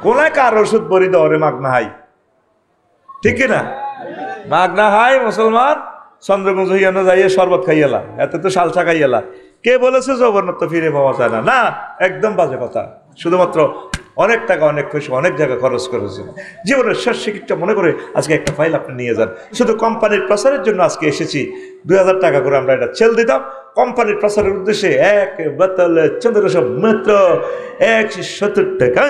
কোনায় কার ওষুধ বড়ি দরে মাগনা হাই, ঠিক কিনা? মাগনা হাই মুসলমান চন্দ্রগঞ্জ হইয়া না যাইয়ে শরবত খাইয়েলা, এত তো সালসা খাইয়েলা। কে বলেছে জগন্নাথ ফিরে পাওয়া যায় না? না, একদম বাজে কথা। শুধুমাত্র অনেক টাকা, অনেক পয়সা, অনেক জায়গায় খরচ করেছেন। জীবনের শেষ টিকিটটা মনে করে আজকে একটা ফাইল আপনি নিয়ে যান। শুধু কোম্পানির প্রচারের জন্য আজকে এসেছি, 2000 টাকা করে আমরা এটা চেল দিতাম কোম্পানির প্রচারের উদ্দেশ্যে। এক বোতল চন্দ্রসব মাত্র 170 টাকা।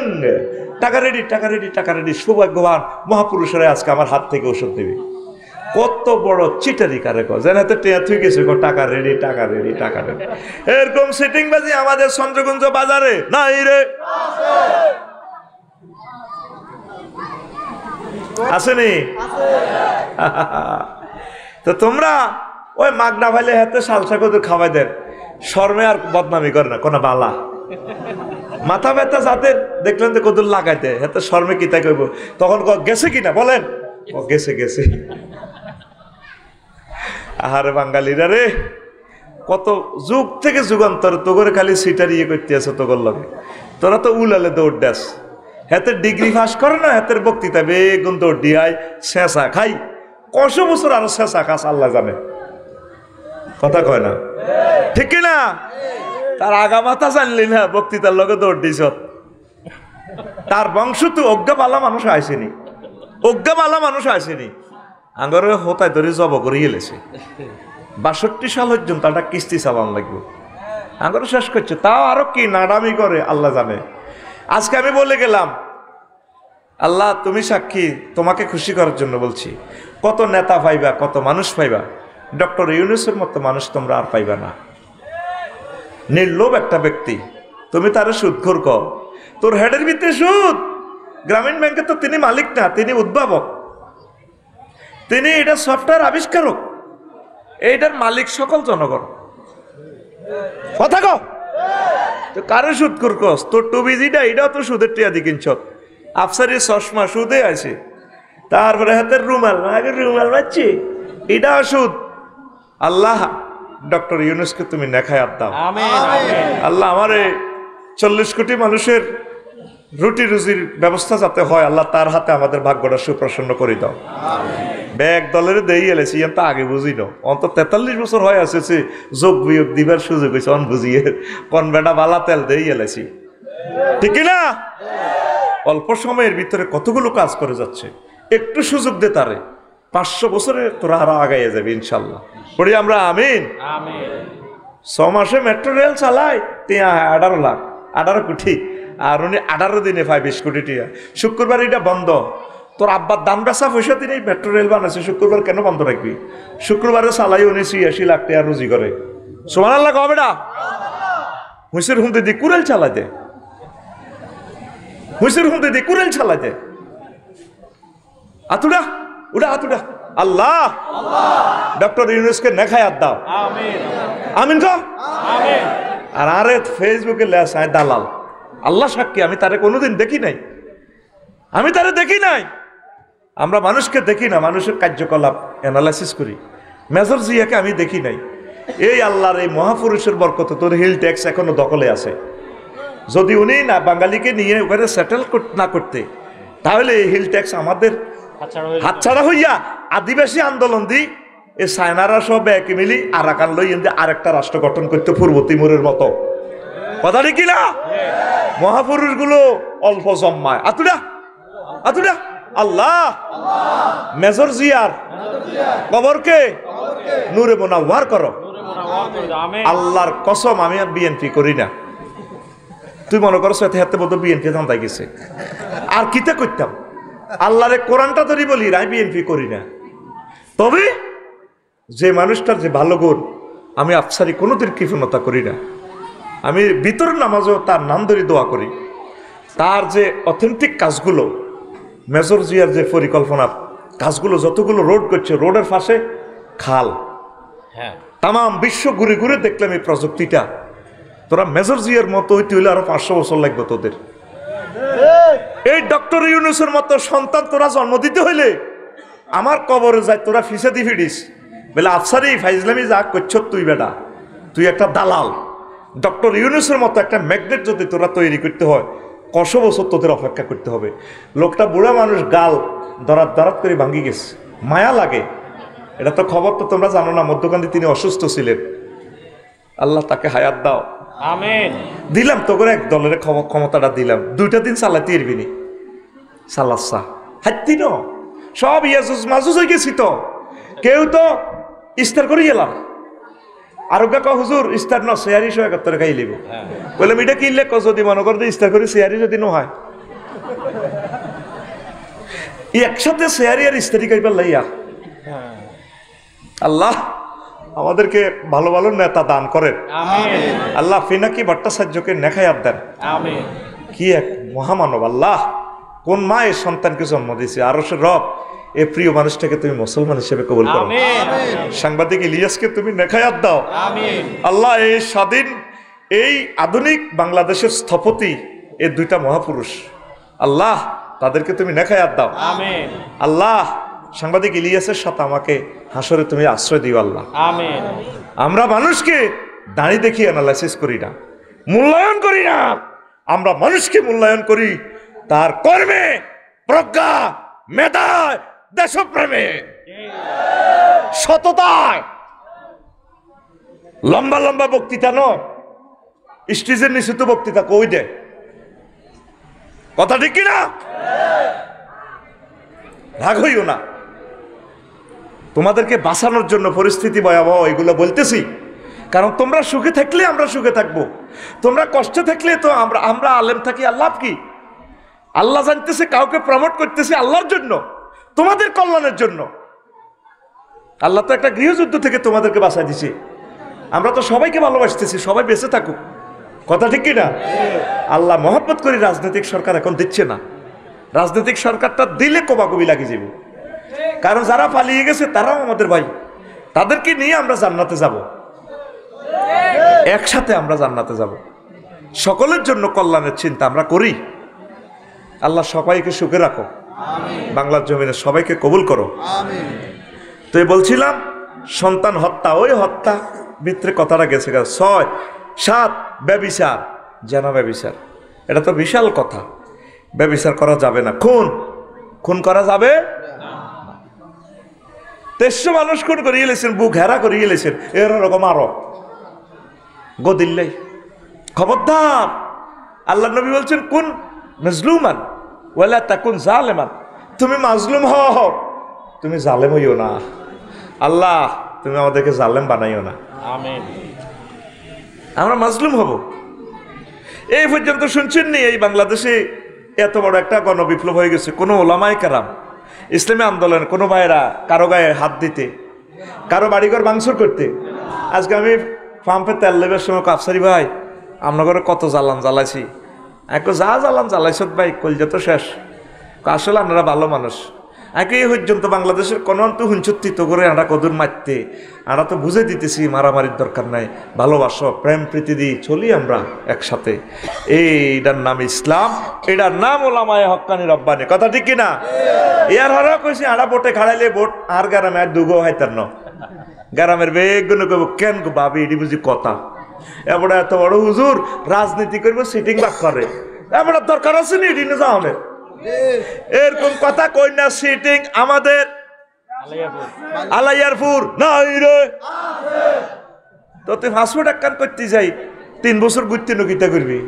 টাকা রেডি, টাকা রেডি, টাকা রেডি। সৌভাগ্যবান মহাপুরুষরা আজকে আমার হাত থেকে ওষুধ দেবে। কত বড় চিটারি কারে জানাতে টেয়া থুই গেছে, টাকা রেডি, টাকা রেডি, টাকা রেডি। এরকম সেটিং বাজি আমাদের চন্দ্রগঞ্জ বাজারে নাই রে, আসেনি? তো তোমরা ওই মাগনা ভাইলে হাতে সালসা কত খাওয়াই দেন, শর্মে আর বদনামি করে না কোন বালা। মাথা ব্যথা যাদের দেখলেন তো কদুর লাগাইতে হাতে শর্মে কি তাই কইব, তখন গেছে কিনা বলেন? ও গেছে, গেছে। আহারে বাঙালিরা রে, কত যুগ থেকে যুগান্তর তো করে খালি সিটার ইয়ে করতে আছে তোর লগে। তোরা তো উলালে দৌড় দেস, হাতের ডিগ্রি পাস করে না, হাতের বক্তৃতা বেগুন দৌড় দিয়াই শেষা খাই। কত বছর আরো শেষা খাস আল্লাহ জানে, কথা কয় না, ঠিক না? তার আগা মাথা জানলি না, বক্তৃতার লগে দৌড় দিস। তার বংশ তো অজ্ঞা পালা মানুষ আসেনি, অজ্ঞা পালা মানুষ আসেনি। আঙ্গরে হতায় ধরে জব করে গেলেছে। 62 সাল পর্যন্ত একটা কিস্তি চালান লাগবে, আঙ্গরে শেষ করছে। তাও আরো কি নাডামি করে আল্লাহ জানে। আজকে আমি বলে গেলাম, আল্লাহ তুমি সাক্ষী, তোমাকে খুশি করার জন্য বলছি। কত নেতা পাইবা, কত মানুষ পাইবা, ডক্টর ইউনূসের মতো মানুষ তোমরা আর পাইবা না। নির্লোভ একটা ব্যক্তি, তুমি তারা সুদখোর কর, তোর হেডের ভিতরে সুদ। গ্রামীণ ব্যাংকে তো তিনি মালিক না, তিনি উদ্ভাবক, তিনি এটা সফটওয়্যার আবিষ্কারক, এইটার মালিক সকল জনগণ। কথা কও তো কারে সুদখোর কস? তোর টুবি যেটা এটাও তো সুদের টিয়া দি কিনছ, আফসারি চশমা সুদে আছে, তারপরে হাতের রুমাল, আগে রুমাল মারছি, এটাও সুদ। আল্লাহ ডক্টর ইউনূসকে তুমি নেখায়াত দাও। আল্লাহ আমারে 40 কোটি মানুষের রুটি রুজির ব্যবস্থা যাতে হয়, আল্লাহ তার হাতে আমাদের ভাগ্যটা সুপ্রসন্ন করে দাও। ব্যাগ দলের দেই এলেছি, তা আগে বুঝি না, অন্তত 43 বছর হয়ে আসেছে যোগ বিয়োগ দিবার সুযোগ হয়েছে, অন বুঝিয়ে কোন বেটা বালা তেল দেই এলেছি, ঠিক না? অল্প সময়ের ভিতরে কতগুলো কাজ করে যাচ্ছে, একটু সুযোগ দে তারে, 500 বছরে তোরা আরো আগাইয়ে যাবে ইনশাল্লাহ। পড়ি আমরা আমিন। 6 মাসে মেট্রো রেল চালায় 18 লাখ, 18 কোটি, আর উনি 18 দিনে পায় 20 কোটি টিয়া। শুক্রবার এটা বন্ধ, তোর আব্বার দাম বেচা পয়সা দিনে মেট্রো রেল বানাচ্ছে, শুক্রবার কেন বন্ধ রাখবি? শুক্রবারে চালাই উনি 86 লাখ টাকা রুজি করে। সুবহানাল্লাহ কবে না? হুঁসের হুঁতে দিয়ে কুরেল চালাই দে, হুঁসের হুঁতে দিয়ে কুরেল চালাই দে। আতুডা উড়া আতুডা। আল্লাহ ডক্টর ইউনূসকে নেখায়াত দাও। আমিন কো। আর আরে ফেসবুকে লেস আয় দালাল, আল্লাহ সাক্ষী আমি তারে কোনোদিন দেখি নাই, আমি তারে দেখি নাই। আমরা মানুষকে দেখি না, মানুষের কার্যকলাপ অ্যানালাইসিস করি। মেজর জিয়াকে আমি দেখি নাই। এই আল্লাহর এই মহাপুরুষের বরকতে তোর হিল ট্যাক্স এখনো দখলে আছে। যদি উনি না বাঙালিকে নিয়ে ওখানে সেটেল না করতে, তাহলে এই হিল ট্যাক্স আমাদের হাতছাড়া হইয়া আদিবাসী আন্দোলন দি এই সায়নারা সব একে মিলি আরাকান লই আরেকটা রাষ্ট্র গঠন করতে পূর্ব তিমুরের মতো। কথা ঠিক কিনা? মহাপুরুষ গুলো অল্প জম্মায়। আতুডা আতুডা। আল্লাহ মেজর জিয়ার কবরকে নূরে মুনাওয়ার করো। আল্লাহর কসম আমি আর বিএনপি করি না। তুই মনে করো হাতে বোধ বিএনপি জানতাই গেছে, আর কিতে করতাম? আল্লাহরে কোরআনটা ধরি বলি, আমি বিএনপি করি না। তবে যে মানুষটার যে ভালো গুণ, আমি আফসারি কোনোদিন কৃপণতা করি না। আমি ভিতরের নামাজও তার নাম ধরে দোয়া করি। তার যে অথেন্টিক কাজগুলো, মেজর জিয়ার যে পরিকল্পনা কাজগুলো, যতগুলো রোড করছে, রোডের পাশে খাল, তাম বিশ্ব ঘুরে ঘুরে দেখলাম এই প্রযুক্তিটা। তোরা মেজর জিয়ার মতো হইতে হইলে আরো 500 বছর লাগবে তোদের। এই ডক্টর ইউনূসের মতো সন্তান তোরা জন্ম দিতে হইলে আমার কবরে যায় তোরা ফিসাদি ফিডিস বলে আফসারি ফাইজলামি যা করছ তুই বেটা, তুই একটা দালাল। ডক্টর ইউনূসের মতো একটা ম্যাগনেট যদি তোরা তৈরি করতে হয়, কত বছর তোদের অপেক্ষা করতে হবে। লোকটা বুড়া মানুষ, গাল দরাত দরাত করে ভাঙ্গি গেছে, মায়া লাগে। এটা তো খবর তো তোমরা জানো না, মধ্যখানে তিনি অসুস্থ ছিলেন। আল্লাহ তাকে হায়াত দাও, আমিন। দিলাম তো করে এক দলের ক্ষমতাটা দিলাম, 2টা দিন চালাতে এরবিনি চালাচ্ছা হাতি ন সব ইয়াজুজ মাজুজ হয়ে গেছি তো, কেউ তো ইস্তার করে গেলাম। আরোগ্য ক হুজুর ইস্তার ন শেয়ারি 171 খাই লিব, বললাম এটা কিনলে ক যদি মনে করো ইস্তার করে শেয়ারি যদি ন হয় একসাথে শেয়ারি আর ইস্তারি খাইবার লাইয়া। আল্লাহ আমাদেরকে ভালো ভালো নেতা দান করেন, আমিন। আল্লাহ ফিনাকি ভট্টাচার্যকে নেখায়াত দেন, আমিন। কি এক মহামানব। আল্লাহ কোন মা এই সন্তানকে জন্ম দিয়েছে, আরশের রব এ প্রিয় মানুষটাকে তুমি মুসলমান হিসেবে কবুল করো। সাংবাদিক ইলিয়াসকে তুমি নেখায়াত দাও। আল্লাহ এই স্বাধীন এই আধুনিক বাংলাদেশের স্থপতি এই 2টা মহাপুরুষ, আল্লাহ তাদেরকে তুমি নেখায়াত দাও। আল্লাহ সাংবাদিক ইলিয়াসের সাথে আমাকে হাসরে তুমি আশ্রয় দিও আল্লাহ। আমরা মানুষকে দাঁড়িয়ে দেখিয়ে অ্যানালাইসিস করি না, মূল্যায়ন করি না, আমরা মানুষকে মূল্যায়ন করি তার কর্মে, প্রজ্ঞা, মেধায়, দেশপ্রেমে, সততায়। লম্বা লম্বা বক্তৃতা নয়, স্টেজের নিচে তো বক্তৃতা কই দে, কথা ঠিক কিনা? রাগ হইও না, তোমাদেরকে বাঁচানোর জন্য পরিস্থিতি ভয়াবহ এগুলো বলতেছি, কারণ তোমরা সুখে থাকলে আমরা সুখে থাকবো, তোমরা কষ্টে থাকলে তো আমরা আলেম থাকি আর লাভ কি? আল্লাহ জানতেছে কাউকে প্রমোট করতেছে আল্লাহর জন্য, তোমাদের কল্যাণের জন্য। আল্লাহ তো একটা গৃহযুদ্ধ থেকে তোমাদেরকে বাঁচাই দিছে, আমরা তো সবাইকে ভালোবাসতেছি, সবাই বেঁচে থাকুক, কথা ঠিক কিনা? আল্লাহ মহব্বত করি রাজনৈতিক সরকার এখন দিচ্ছে না, রাজনৈতিক সরকারটা দিলে কোবাকবি লাগে যাবে, কারণ যারা পালিয়ে গেছে তারাও আমাদের ভাই, তাদেরকে নিয়ে আমরা জান্নাতে যাব, একসাথে আমরা জান্নাতে যাব। সকলের জন্য কল্যাণের চিন্তা আমরা করি। আল্লাহ সবাইকে সুখে রাখো, বাংলার জমিনে সবাইকে কবুল করো। তো বলছিলাম সন্তান হত্যা, ওই হত্যা ভিতরে কথাটা গেছে 6, 7 ব্যভিচার, যেন ব্যভিচার, এটা তো বিশাল কথা। ব্যভিচার করা যাবে না, খুন করা যাবে। 300 মানুষ খুন করিয়ে গেলেছেন, বুক হেরা করিয়ে গেলেছেন, এরকম আরো গদিল্লাই। খবরদার, আল্লাহ নবী বলছেন কোন মাজলুমান ওয়ালা তাকুন জালেমান, তুমি মাজলুম হও, তুমি জালেম হইও না। আল্লাহ তুমি আমাদেরকে জালেম বানাইও না, আমিন। আমরা মাজলুম হব। এই পর্যন্ত শুনছেন নি এই বাংলাদেশে এত বড় একটা গণবিপ্লব হয়ে গেছে, কোনো ওলামায়ে কেরাম ইসলামী আন্দোলন কোনো ভাইরা কারো গায়ে হাত দিতে, কারো বাড়িঘর ভাঙচুর করতে। আজকে আমি পাম্পে তেল লেবার সময় কাপসারি ভাই আমরা ঘরে কত জ্বালান জ্বালাইছি, একটু যা জ্বালান জ্বালাইছ ভাই কলজা তো শেষ, আসলে আপনারা ভালো মানুষ। একই পর্যন্ত বাংলাদেশের কোনো তো হুঞ্চুত্তিত করে আমরা কদুর মারতে, আমরা তো বুঝে দিতেছি মারামারির দরকার নাই, ভালোবাসো প্রেম প্রীতি দিই চলি আমরা একসাথে। এইটার নাম ইসলাম, এটার নাম ওলামায়ে হক্কানি রব্বানি, কথা ঠিক কিনা? ইয়ার হরা কইছি আড়া বোটে খাড়াইলে বোট আর গ্রামে আর দুগো হাইতার ন, গ্রামের বেগুলো কব কেন গো ভাবি এটি বুঝি কথা, এবারে এত বড় হুজুর রাজনীতি করবো সিটিং বাক করে, এবারে দরকার আছে নি এটি যাও না, এরকম কথা কই না। সিটিং আমাদের আলাইয়ারপুর নাই রে, তো তুই ফাঁসফুট একখান করতে যাই 3 বছর ঘুরতে নকিতা করবি।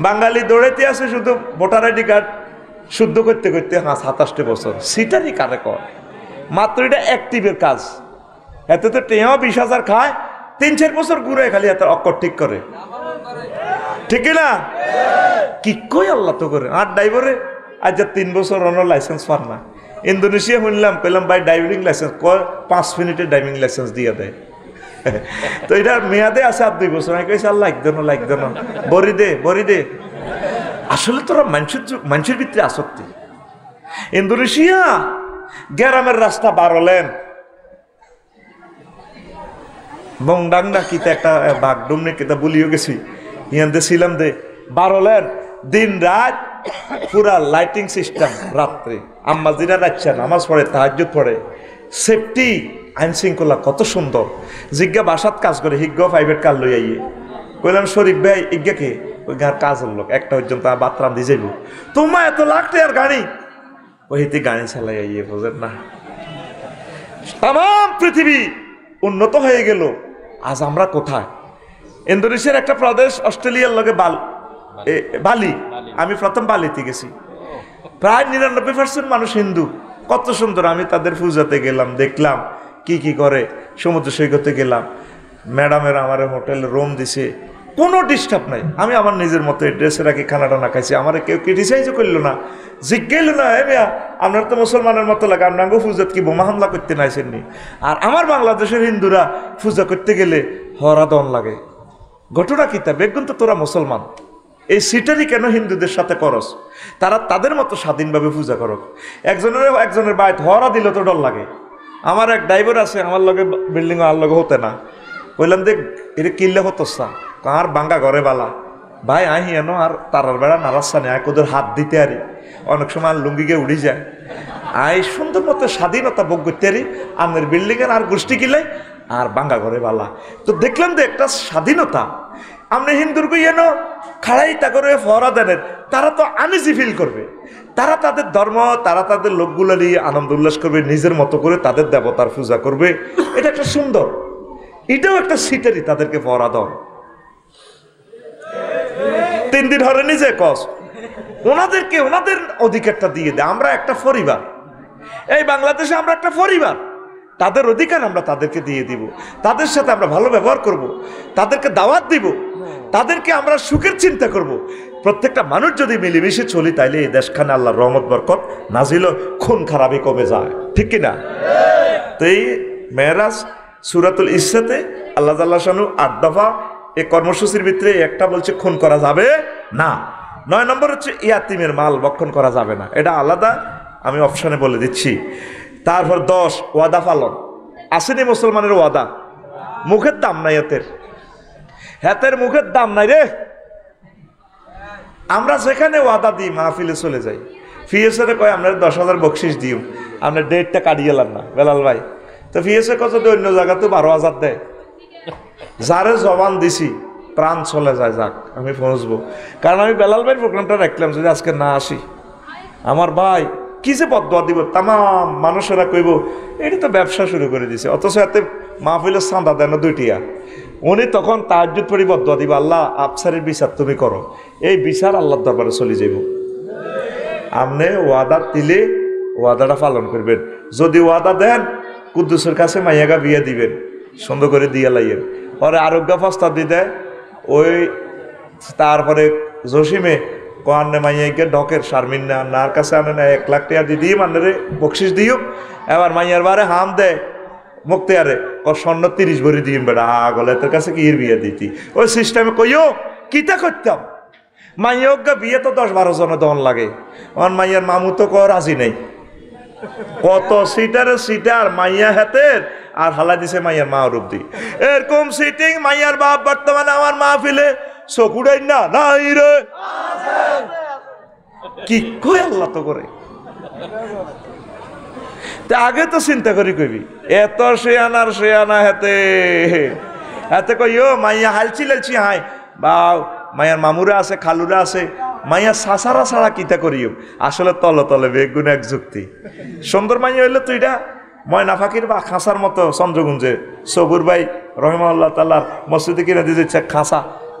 বাঙালি দৌড়াইতে আছে শুধু ভোটার আইডি কার্ড শুদ্ধ করতে করতে 27 বছর, সিটারই কারে কর, মাত্র এটা অ্যাক্টিভের কাজ। এত তো টেঁও 20,000 খায়, 3-4 বছর ঘুরে খালি এত অক্ষর ঠিক করে, ঠিক না? কি কই আল্লাহ তো করে। আর ড্রাইভারে আজ 3 বছর অন্য লাইসেন্স পার না। ইন্দোনেশিয়া শুনলাম, কইলাম ভাই ড্রাইভিং লাইসেন্স, 5 মিনিটে ড্রাইভিং লাইসেন্স দিয়ে দেয়। তো এটার মেয়াদে আছে আর 2 বছর। আমি কইছি আল্লাহ লাইক দেন বরি দে। আসলে তোরা মানুষের ভিতরে আসক্তি। ইন্দোনেশিয়া গ্রামের রাস্তা 12 লেন, বংডাং না কিতা একটা বাগডুম নে কিতা বলিও গেছি, ইয়ানতে ছিলাম দে 12 লেন, দিন রাত পুরা লাইটিং সিস্টেম, রাত্রে আম্মাজিরা রাখছেন নামাজ পড়ে, তাহাজ্জুদ পড়ে, সেফটি আইন শৃঙ্খলা কত সুন্দর। জিজ্ঞা বাসাত কাজ করে, হিজ্ঞ প্রাইভেট কার লই আইয়ে। কইলাম শরীফ ভাই ইজ্ঞা কে? ওই গার কাজের লোক একটা পর্যন্ত বাতরাম দিয়ে যাইব, তোমার এত লাখ টাকার গাড়ি, ওই হেতে গাড়ি চালাই ইয়ে বোঝেন না। তাম পৃথিবী উন্নত হয়ে গেল, আজ আমরা কোথায়? ইন্দোনেশিয়ার একটা প্রদেশ, অস্ট্রেলিয়ার লগে বালি, আমি প্রথম বালিতে গেছি। প্রায় 99% মানুষ হিন্দু, কত সুন্দর। আমি তাদের পূজাতে গেলাম, দেখলাম কি কি করে। সমুদ্র সৈকতে গেলাম, ম্যাডামেরা আমার হোটেলে রুম দিছে, কোনো ডিস্টার্ব নাই। আমি আমার নিজের মতো ড্রেসে রাখি, খানা টানা খাইছি, আমার কেউ ক্রিটিসাইজও করলো না, জিজ্ঞেল না, মিয়া আপনার তো মুসলমানের মতো লাগে, আপনাকে পূজাত কি বোমা হামলা করতে নাইছেননি? আর আমার বাংলাদেশের হিন্দুরা পূজা করতে গেলে হরা দন লাগে। ঘটনা কি তা? বেগুন তো তোরা মুসলমান, এই সিটারি কেন হিন্দুদের সাথে করস? তারা তাদের মতো স্বাধীনভাবে পূজা করক। একজনের বাড়িতে হরা দিল তো ডর লাগে। আমার এক ড্রাইভার আছে, আমার লগে বিল্ডিং আর লগে হতে না, বললাম দেখ এটা কিনলে হতো কার বাঙ্গা ঘরে বালা ভাই, আহি এনো আর তারার বেড়া নারাস্তা নেই, ওদের হাত দিতে আরি, অনেক সময় আর লুঙ্গিকে উড়ি যায়। আই সুন্দর মতো স্বাধীনতা ভোগ করতে আরি, আমের বিল্ডিং এর আর গোষ্ঠী কিলাই আর বাঙ্গা ঘরে বালা। তো দেখলাম যে একটা স্বাধীনতা। আপনি হিন্দুর এনো খাড়াই তা করে ফরা দেনের, তারা তো আনইজি ফিল করবে, তারা তাদের ধর্ম, তারা তাদের লোকগুলো নিয়ে আনন্দ উল্লাস করবে, নিজের মতো করে তাদের দেবতার পূজা করবে। এটা একটা সুন্দর, এটাও একটা সিটারি তাদেরকে ফরা দেওয়া। 3 দিন হরে নিজে কস, ওনাদেরকে ওনাদের অধিকারটা দিয়ে দেয়। আমরা একটা পরিবার, এই বাংলাদেশে আমরা একটা পরিবার, তাদের অধিকার আমরা তাদেরকে দিয়ে দিব, তাদের সাথে আমরা ভালো ব্যবহার করব, তাদেরকে দাওয়াত দিব, তাদেরকে আমরা সুখের চিন্তা করব। প্রত্যেকটা মানুষ যদি মিলেমিশে চলি, তাইলে এই দেশখানে আল্লাহর রহমত বরকত নাজিল, খুন খারাপি কমে যায়, ঠিক কিনা? তো এই মেরাজ সূরাতুল ইসরাতে আল্লাহ তাআলা শানু 8 দফা এই কর্মসূচির ভিতরে একটা বলছে খুন করা যাবে না। 9 নম্বর হচ্ছে ইয়াতিমের মাল ভক্ষণ করা যাবে না, এটা আলাদা, আমি অপশনে বলে দিচ্ছি। তারপর 10 ওয়াদা পালন। আসেনি মুসলমানের ওয়াদা? মুখের দাম নাই হাতের মুখের দাম নাই রে। আমরা যেখানে ওয়াদা দিই মাহফিলে চলে যাই, ফিএসএ কয় আপনার 10,000 বকশিস দিও, আপনার ডেটটা কাটিয়ে এলাম না বেলাল ভাই। তো ফিএসএ কত অন্য জায়গাতে 12,000 দেয়। যারে জবান দিছি প্রাণ চলে যায়, যাক আমি পৌঁছবো। কারণ আমি বেলাল ভাইয়ের প্রোগ্রামটা রাখলাম, যদি আজকে না আসি আমার ভাই কি যে বদদোয়া দিব, তাম মানুষেরা কইব এটা তো ব্যবসা শুরু করে দিছে, অথচ এতে মাহফিলের চাঁদা দেন 2 টিয়া। উনি তখন তাহাজ্জুদ পড়ি বদদোয়া দিব, আল্লাহ আফসারের বিচার তুমি করো, এই বিচার আল্লাহর দরবারে চলে যাইব। আপনি ওয়াদা দিলে ওয়াদাটা পালন করবেন। যদি ওয়াদা দেন কুদ্দুসের কাছে মাইয়াগা বিয়ে দিবেন, সুন্দর করে দিয়ে লাইয়েন, পরে আরোগ্য প্রস্তাব দিতে ওই তারপরে জসিমে কোয়ান্নে মাইয়াকে ঢকের শারমিন না নার কাছে আনে না 1 লাখ টাকা দিয়ে মানে বকশিস দিও। এবার মাইয়ার বারে হাম দেয় মুক্তিয়ারে স্বর্ণ 30 ভরি দিম বেড়া গলে তোর কাছে কি বিয়ে দিতি। ওই সিস্টেমে কইও কিতা করতাম, মাইয়া বিয়ে তো 10-12 জনে দন লাগে। আমার মাইয়ার মামু তো রাজি নেই, কত সিটার মাইয়া হাতের আর হালা দিছে মাইয়ার মা রূপদি। এরকম সিটিং মাইয়ার বাপ বর্তমানে আমার মাহফিলে চকুড়াই না নাই রে, কি কই আল্লাহ তো করে। আগে তো চিন্তা করি কইবি এত শেয়ানা হাতে কইও মাইয়া হালছি লালছি হাই বা মাইয়ার মামুরা আছে, খালুরা আছে, মাইয়া সাসারা ছাড়া কিতা করিও। আসলে তলে তলে বেগুন এক যুক্তি। সুন্দর মাইয়া হইলে তুই এটা ময়না ফাঁকির বা খাঁচার মতো চন্দ্রগুঞ্জে সবুর ভাই রহিমাল্লাহ তাআলার মসজিদে কিনে দিয়েছে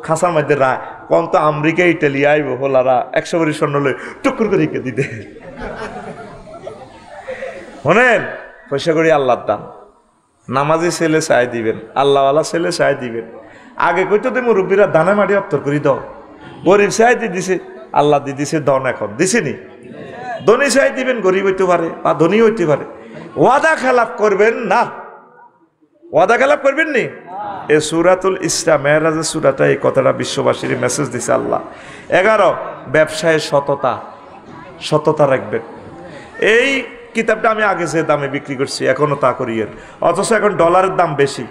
খাঁচার মধ্যে রায় কম তো আমেরিকা ইটালি আইব হোলারা 100 ভরি স্বর্ণ লই টুকুর করে দিতে। শোনেন, পয়সা করি আল্লাহর দান, নামাজি ছেলে চাই দিবেন, আল্লাহওয়ালা ছেলে চাই দিবেন। আগে কইতো তো মুরব্বীরা দানা মাটি অত্তর করি দাও, গরিব চাই দিছে আল্লাহ দিছে দন, এখন দিছেনি। ধনী চাই দিবেন, গরিব হইতে পারে বা ধনী হইতে পারে। ওয়াদা খেলাপ করবেন না, ওয়াদা খেলাপ করবেন নি। এই সূরাতুল ইসরা মেরাজের সূরাটা এই কথাটা বিশ্ববাসীর মেসেজ দিছে আল্লাহ। 11 ব্যবসায় সততা রাখবেন। এই কিতাবটা আমি আগে যে দামে বিক্রি করছি এখনো তা করিয়েন, অথচ এখন ডলারের দাম বেশি।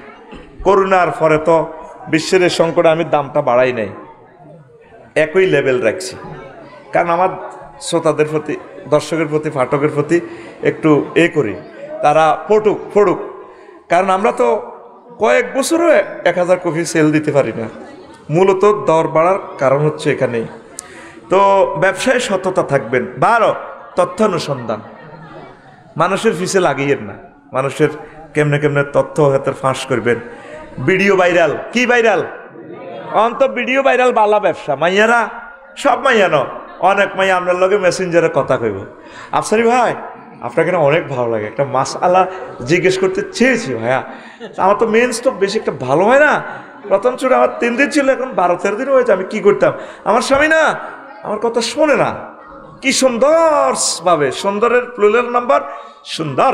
করোনার পরে তো বিশ্বের সংকটে আমি দামটা বাড়াই নাই, একই লেভেল রাখছি। কারণ আমার শ্রোতাদের প্রতি, দর্শকের প্রতি, পাঠকের প্রতি একটু করি, তারা পড়ুক। কারণ আমরা তো কয়েক বছরও 1000 কপি সেল দিতে পারি না, মূলত দর বাড়ার কারণ হচ্ছে এখানেই। তো ব্যবসায় সততা থাকবেন। 12 তথ্য অনুসন্ধান, মানুষের পিছে লাগিয়েন না, মানুষের কেমনে কেমনে তথ্য হাতের ফাঁস করবেন। ভিডিও ভাইরাল, কি ভাইরাল? অন্ত ভিডিও ভাইরাল বালা ব্যবসা। মাইয়ারা সব মাইয়া ন, অনেক মাইয়া আপনার লগে মেসেঞ্জারে কথা কইব, আফসারি ভাই আপনাকে না অনেক ভালো লাগে, একটা মাসআলা জিজ্ঞেস করতে চেয়েছি ভাইয়া, আমার তো মেন স্টপ বেশি একটা ভালো হয় না, প্রথম ছোট আমার 3 দিন ছিল, এখন 12-13 দিন হয়েছে, আমি কি করতাম, আমার স্বামী না আমার কথা শোনে না। কি সুন্দর ভাবে, সুন্দরের প্লুরাল নাম্বার সুন্দর,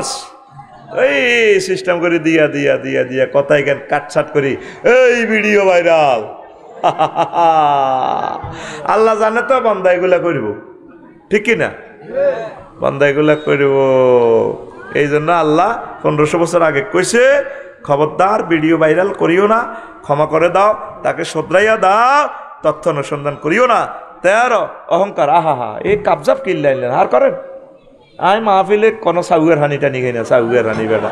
এই সিস্টেম করে দিয়া দিয়া দিয়া দিয়া কথাই জ্ঞান কাটছাট করি, এই ভিডিও ভাইরাল। আল্লাহ জানে তো বান্দা এগুলা করব, ঠিক কিনা? বান্দা এগুলা করব। এই জন্য আল্লাহ 1500 বছর আগে কইছে, খবরদার ভিডিও ভাইরাল করিও না, ক্ষমা করে দাও, তাকে শোধরাইয়া দাও, তথ্য অনুসন্ধান করিও না। 13 অহংকার, আহা এই কাবজাব কিনলেন আর করেন। আয় মাহফিলে কোনো সাউয়ের হানি টানি খাই না, সাউয়ের হানি বেড়া,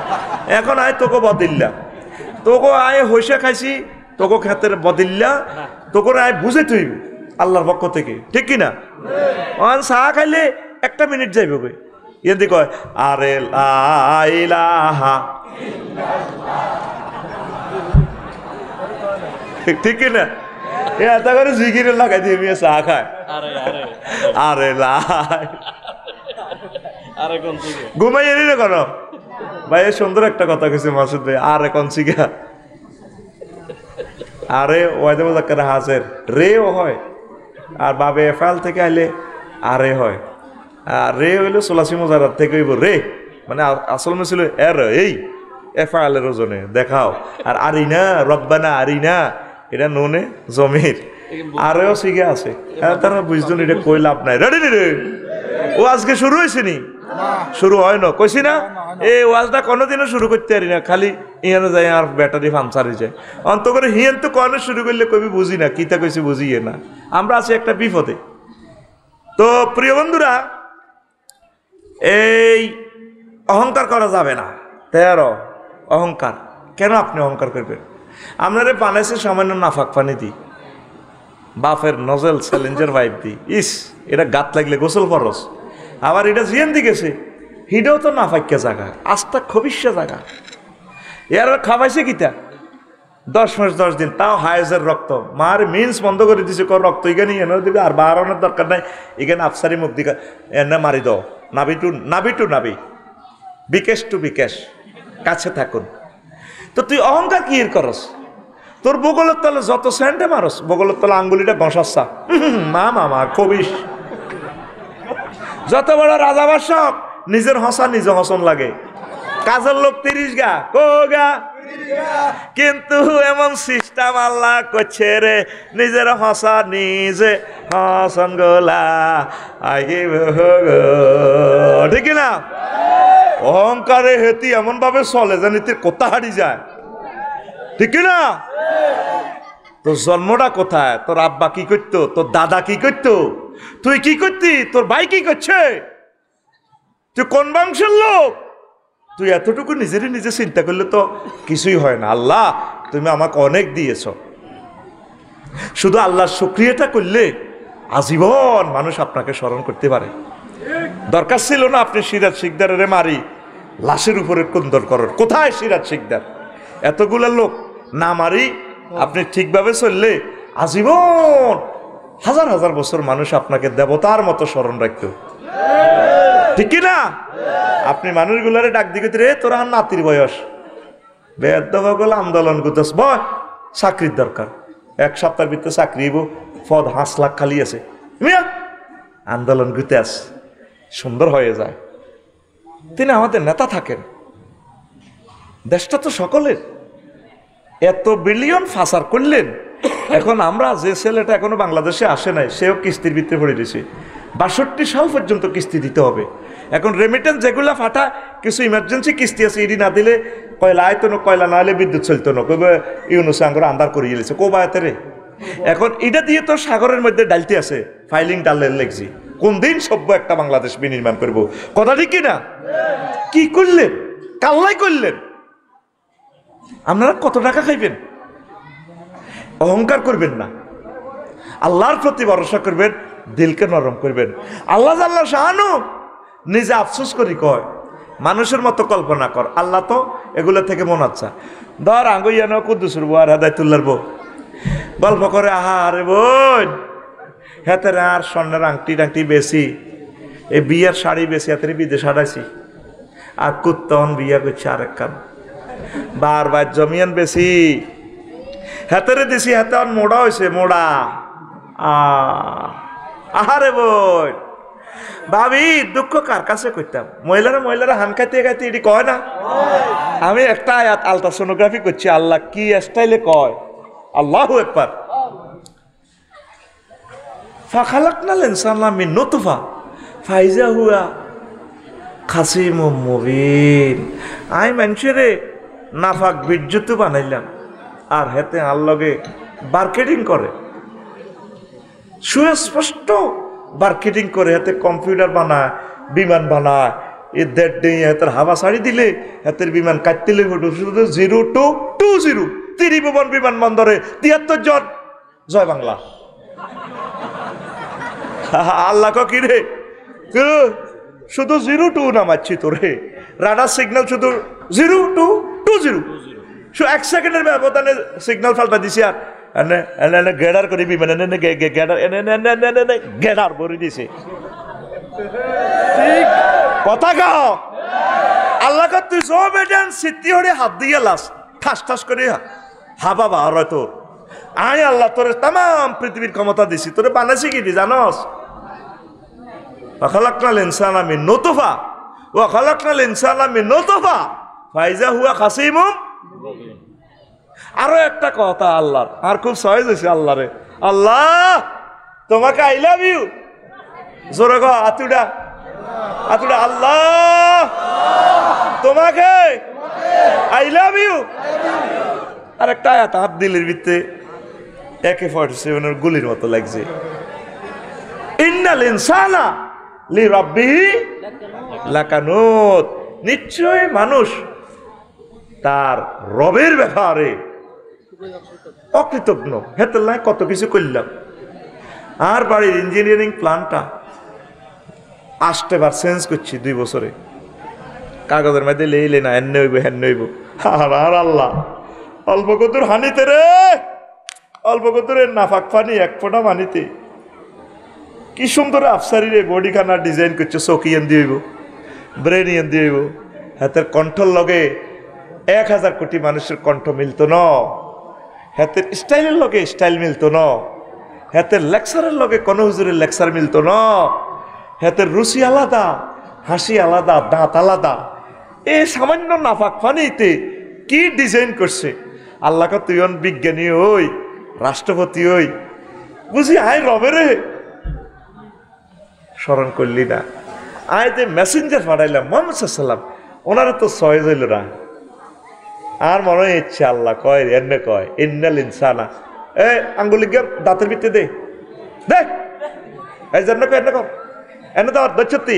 এখন আয় তোকে বদিল্লা, তোকে আয় হইসা খাইছি, তোকে খেতের বদিল্লা, তোকে আয় বুঝে তুই আল্লাহর পক্ষ থেকে, ঠিক কিনা? চা খাইলে 1 মিনিট যাইবে কই, এদি কয় আরে লা ইলাহা, ঠিক কিনা? এটা করে জিকির লাগাই দিয়ে মেয়ে চা খায়, আরে লাই ঘুমাই এলি না কেন ভাই? সুন্দর একটা কথা কইছে মাসুদ ভাই, আরে কোন সিগা, আরে ওয়াইদে মুজাক্কার হাজির রে ও হয়, আর বাবে এফআল থেকে আইলে আরে হয়, আর রে হইলো সোলাসি মুজারাত থেকে হইব রে, মানে আসল মিছিল এর এই এফআল এর ওজনে দেখাও, আর আরিনা রব্বানা আরিনা এটা নুনে জমির, আরেও সিগা আছে, তারা বুঝছেন এটা কই লাভ নাই। রেডি রে, ও আজকে শুরু হয়েছে নি? শুরু হয় না, কইছি না এই ওয়াজটা কোনোদিনও শুরু করতে পারি না, খালি ইয়ানো যায় আর ব্যাটারি পাংচার হয়ে যায়। অন্ত করে হিয়েন তো কনে শুরু করলে কবি বুঝি না, কিতা কইছি বুঝিয়ে না, আমরা আছি একটা বিপদে। তো প্রিয় বন্ধুরা, এই অহংকার করা যাবে না। 13 অহংকার। কেন আপনি অহংকার করবেন? আপনারে বানাইছে সামান্য নাফাক পানি দি, বাফের নজেল চ্যালেঞ্জার পাইপ দি, ইস এটা গাত লাগলে গোসল ফরস, আবার এটা জিয়ান দি গেছে, হিডেও তো নাফাক্যা জায়গা, আস্থা খবিষ্যা জায়গা, এর খাওয়াইছে কিতা 10 মাস 10 দিন, তাও হাইজের রক্ত, মার মিন্স বন্ধ করে দিছে, রক্ত এখানে এনে দিবে, আর বাড়ানোর দরকার নাই, এখানে আফসারি মুখ দিকে এনে মারি দাও, নাবি টু নাবি, বিকেশ টু বিকেশ, কাছে থাকুন। তো তুই অহংকার কি এর করস? তোর বগলের তলে যত স্যান্ডে মারস, বগলের তলে আঙ্গুলিটা ঘষাচ্ছা, মা মামা কবিস, যত বড় রাজা বাসক নিজের হসা নিজে হসন লাগে, কাজের লোক 30 গা কো গা, কিন্তু এমন সিস্টেম আল্লাহ করছে রে, নিজের হসা নিজে হসন গোলা, ঠিক না? অহংকারে হেতি এমন ভাবে চলে যে নীতির কোথা হারি যায়, ঠিক না? তোর জন্মটা কোথায়? তোর আব্বা কি করতো? তোর দাদা কি করতো? তুই কি করতি? তোর ভাই কি করছে? তুই কোন বংশের লোক? তুই এতটুকু নিজেরই নিজে চিন্তা করলে তো কিছুই হয় না। আল্লাহ তুমি আমাকে অনেক দিয়েছ, শুধু আল্লাহর শুকরিয়াটা করলে আজীবন মানুষ আপনাকে স্মরণ করতে পারে। দরকার ছিল না আপনি সিরাজ শিকদারের মারি লাশের উপরে কুন্দর করার। কোথায় সিরাজ শিকদার? এতগুলা লোক না মারি আপনি ঠিকভাবে চললে আজীবন হাজার হাজার বছর মানুষ আপনাকে দেবতার মতো স্মরণ রাখত, ঠিক কিনা? আপনি মানুষগুলারে ডাক দিকে রে তোরা নাতির বয়স বেদল আন্দোলন করতেস, বয় চাকরির দরকার, 1 সপ্তাহের ভিতরে চাকরি হইব, পদ 5 লাখ খালি আছে, আন্দোলন করতে আস, সুন্দর হয়ে যায়। তিনি আমাদের নেতা থাকেন, দেশটা তো সকলের, এত বিলিয়ন ফাসার করলেন। এখন আমরা যে ছেলেটা এখনো বাংলাদেশে আসে নাই, সেও কিস্তির ভিতরে পড়ে দিয়েছে, 62 সাল পর্যন্ত কিস্তি দিতে হবে। এখন রেমিটেন্স যেগুলা ফাটা, কিছু ইমার্জেন্সি কিস্তি আছে, ইডি না দিলে কয়লা আয়তো না, কয়লা না হলে বিদ্যুৎ চলতো না, কবে ইউনুস আঙ্গুর আন্দার করে গেছে কোবায়াতে রে। এখন এটা দিয়ে তো সাগরের মধ্যে ডালতে আছে, ফাইলিং ডালের লেগছি, কোন দিন সভ্য একটা বাংলাদেশ বিনির্মাণ করবো, কথা ঠিক কিনা? কি করলেন? কাল্লাই করলেন। আপনারা কত টাকা খাইবেন? অহংকার করবেন না, আল্লাহর প্রতি ভরসা করবেন, দিলকে নরম করবেন। আল্লাহ জাল্লা শাহানু নিজে আফসোস করি কয়, মানুষের মতো কল্পনা কর, আল্লাহ তো এগুলো থেকে মন আচ্ছা। ধর আঙ্গুইয়ানো কুদ্দুসুর বউ আর হেদায়তুল্লাহর বউ গল্প করে, আহা আরে বোন হেতের আর স্বর্ণের আংটি টাংটি বেশি, এই বিয়ার শাড়ি বেশি, হাতের বিদেশ হারাইছি, আর কুত্তন বিয়া করছে আরেক কান, বারবার জমিয়ান বেশি হাতেরে দিছি, হাতে মোড়া হয়েছে মোড়া। আহারে বোন ভাবি দুঃখ কার কাছে করতাম, মহিলারা হান খাইতে খাইতে এটি কয় না। আমি একটা আয়াত আলট্রাসোনোগ্রাফি করছি, আল্লাহ কি স্টাইলে কয়, আল্লাহু আকবার। ফাখালাকনাল ইনসানা মিন নুতফা ফাইজা হুয়া খাসিমুম মুবিন। আই মানুষেরে নাফাক বীর্যত বানাইলাম, আর হেতে আল্লগে মার্কেটিং করে, সুস্পষ্ট মার্কেটিং করে, হাতে কম্পিউটার বানায়, বিমান বানায়, এ দেড় দিন হাতের হাওয়া ছাড়ি দিলে হাতের বিমান কাটতিলে শুধু 0 to 20 ত্রিভুবন বিমানবন্দরে 73 জন জয় বাংলা। আল্লাহ কি রে, শুধু 0 to নামাচ্ছি তোরে, রাডার সিগন্যাল শুধু 0 to 20, শুধু 1 সেকেন্ডের ব্যবধানে সিগন্যাল ফাল্টা দিছি, আর গেডার করে বিমান গেডার ভরে দিছে। কথা গাও আল্লাহ তুই সব এটান সিদ্ধি হরে হাত দিয়ে লাস ঠাস ঠাস করে হাবা বার হয় তোর। আয় আল্লাহ তোর তাম পৃথিবীর ক্ষমতা দিছি, তোরে বানাইছি কি দি জানস? খালাকনাল ইনসানা মিন নুতফা ওয়া খালাকনাল ইনসানা মিন নুতফা ফাইজা হুয়া খাসিমুম। আরো একটা কথা আল্লাহর, আর খুব সহজ হয়েছে আল্লাহরে, আল্লাহ তোমাকে আই লাভ ইউ, জোরে গো আতুডা আতুডা, আল্লাহ তোমাকে আই লাভ ইউ। আর একটা আয়াত হাত দিলের ভিতরে AK-47 গুলির মতো লাগছে, ইন্নাল ইনসানা লিরাব্বিহি লাকানুত। নিশ্চয় মানুষ তার রবের ব্যাপারে অকৃতজ্ঞ। হেতেল নাই কত কিছু করলাম, আর বাড়ির ইঞ্জিনিয়ারিং প্ল্যানটা 8 বার চেঞ্জ করছি 2 বছরে, কাগজের মধ্যে লেইলে না এনে হইব হেন হইব। আর আল্লাহ অল্প কদুর হানিতে রে, অল্প কদুরের নাফাক পানি 1 ফোঁটা পানিতে কি সুন্দর আফসারি রে বডিখানা ডিজাইন করছে, চকি এন দিয়ে হইব, ব্রেন এন দিয়ে হইব, হাতের কণ্ঠর লগে 1000 কোটি মানুষের কণ্ঠ মিলত ন, হাতের স্টাইলের লগে স্টাইল মিলত ন, হাতের লেকচারের লগে কোন হুজুরের লেকচার মিলত ন, হাতের রুচি আলাদা, হাসি আলাদা, দাঁত আলাদা। এই সামান্য নাফাক পানিতে কি ডিজাইন করছে আল্লাহকে, তুই বিজ্ঞানী হই, রাষ্ট্রপতি হই, বুঝি আয় রবেরে স্মরণ করলি না। আয় যে মেসেঞ্জার পাঠাইলাম মোহাম্মদ সাল্লাম, ওনারা তো সহজ হইল না। আর মনে হয় ইচ্ছা আল্লাহ কয় এনে কয় ইন্নাল ইনসানা, এ আঙ্গুলি গিয়ে দাঁতের ভিতরে দে দে, এই জন্য কয় এনে কর, এনে তো সত্যি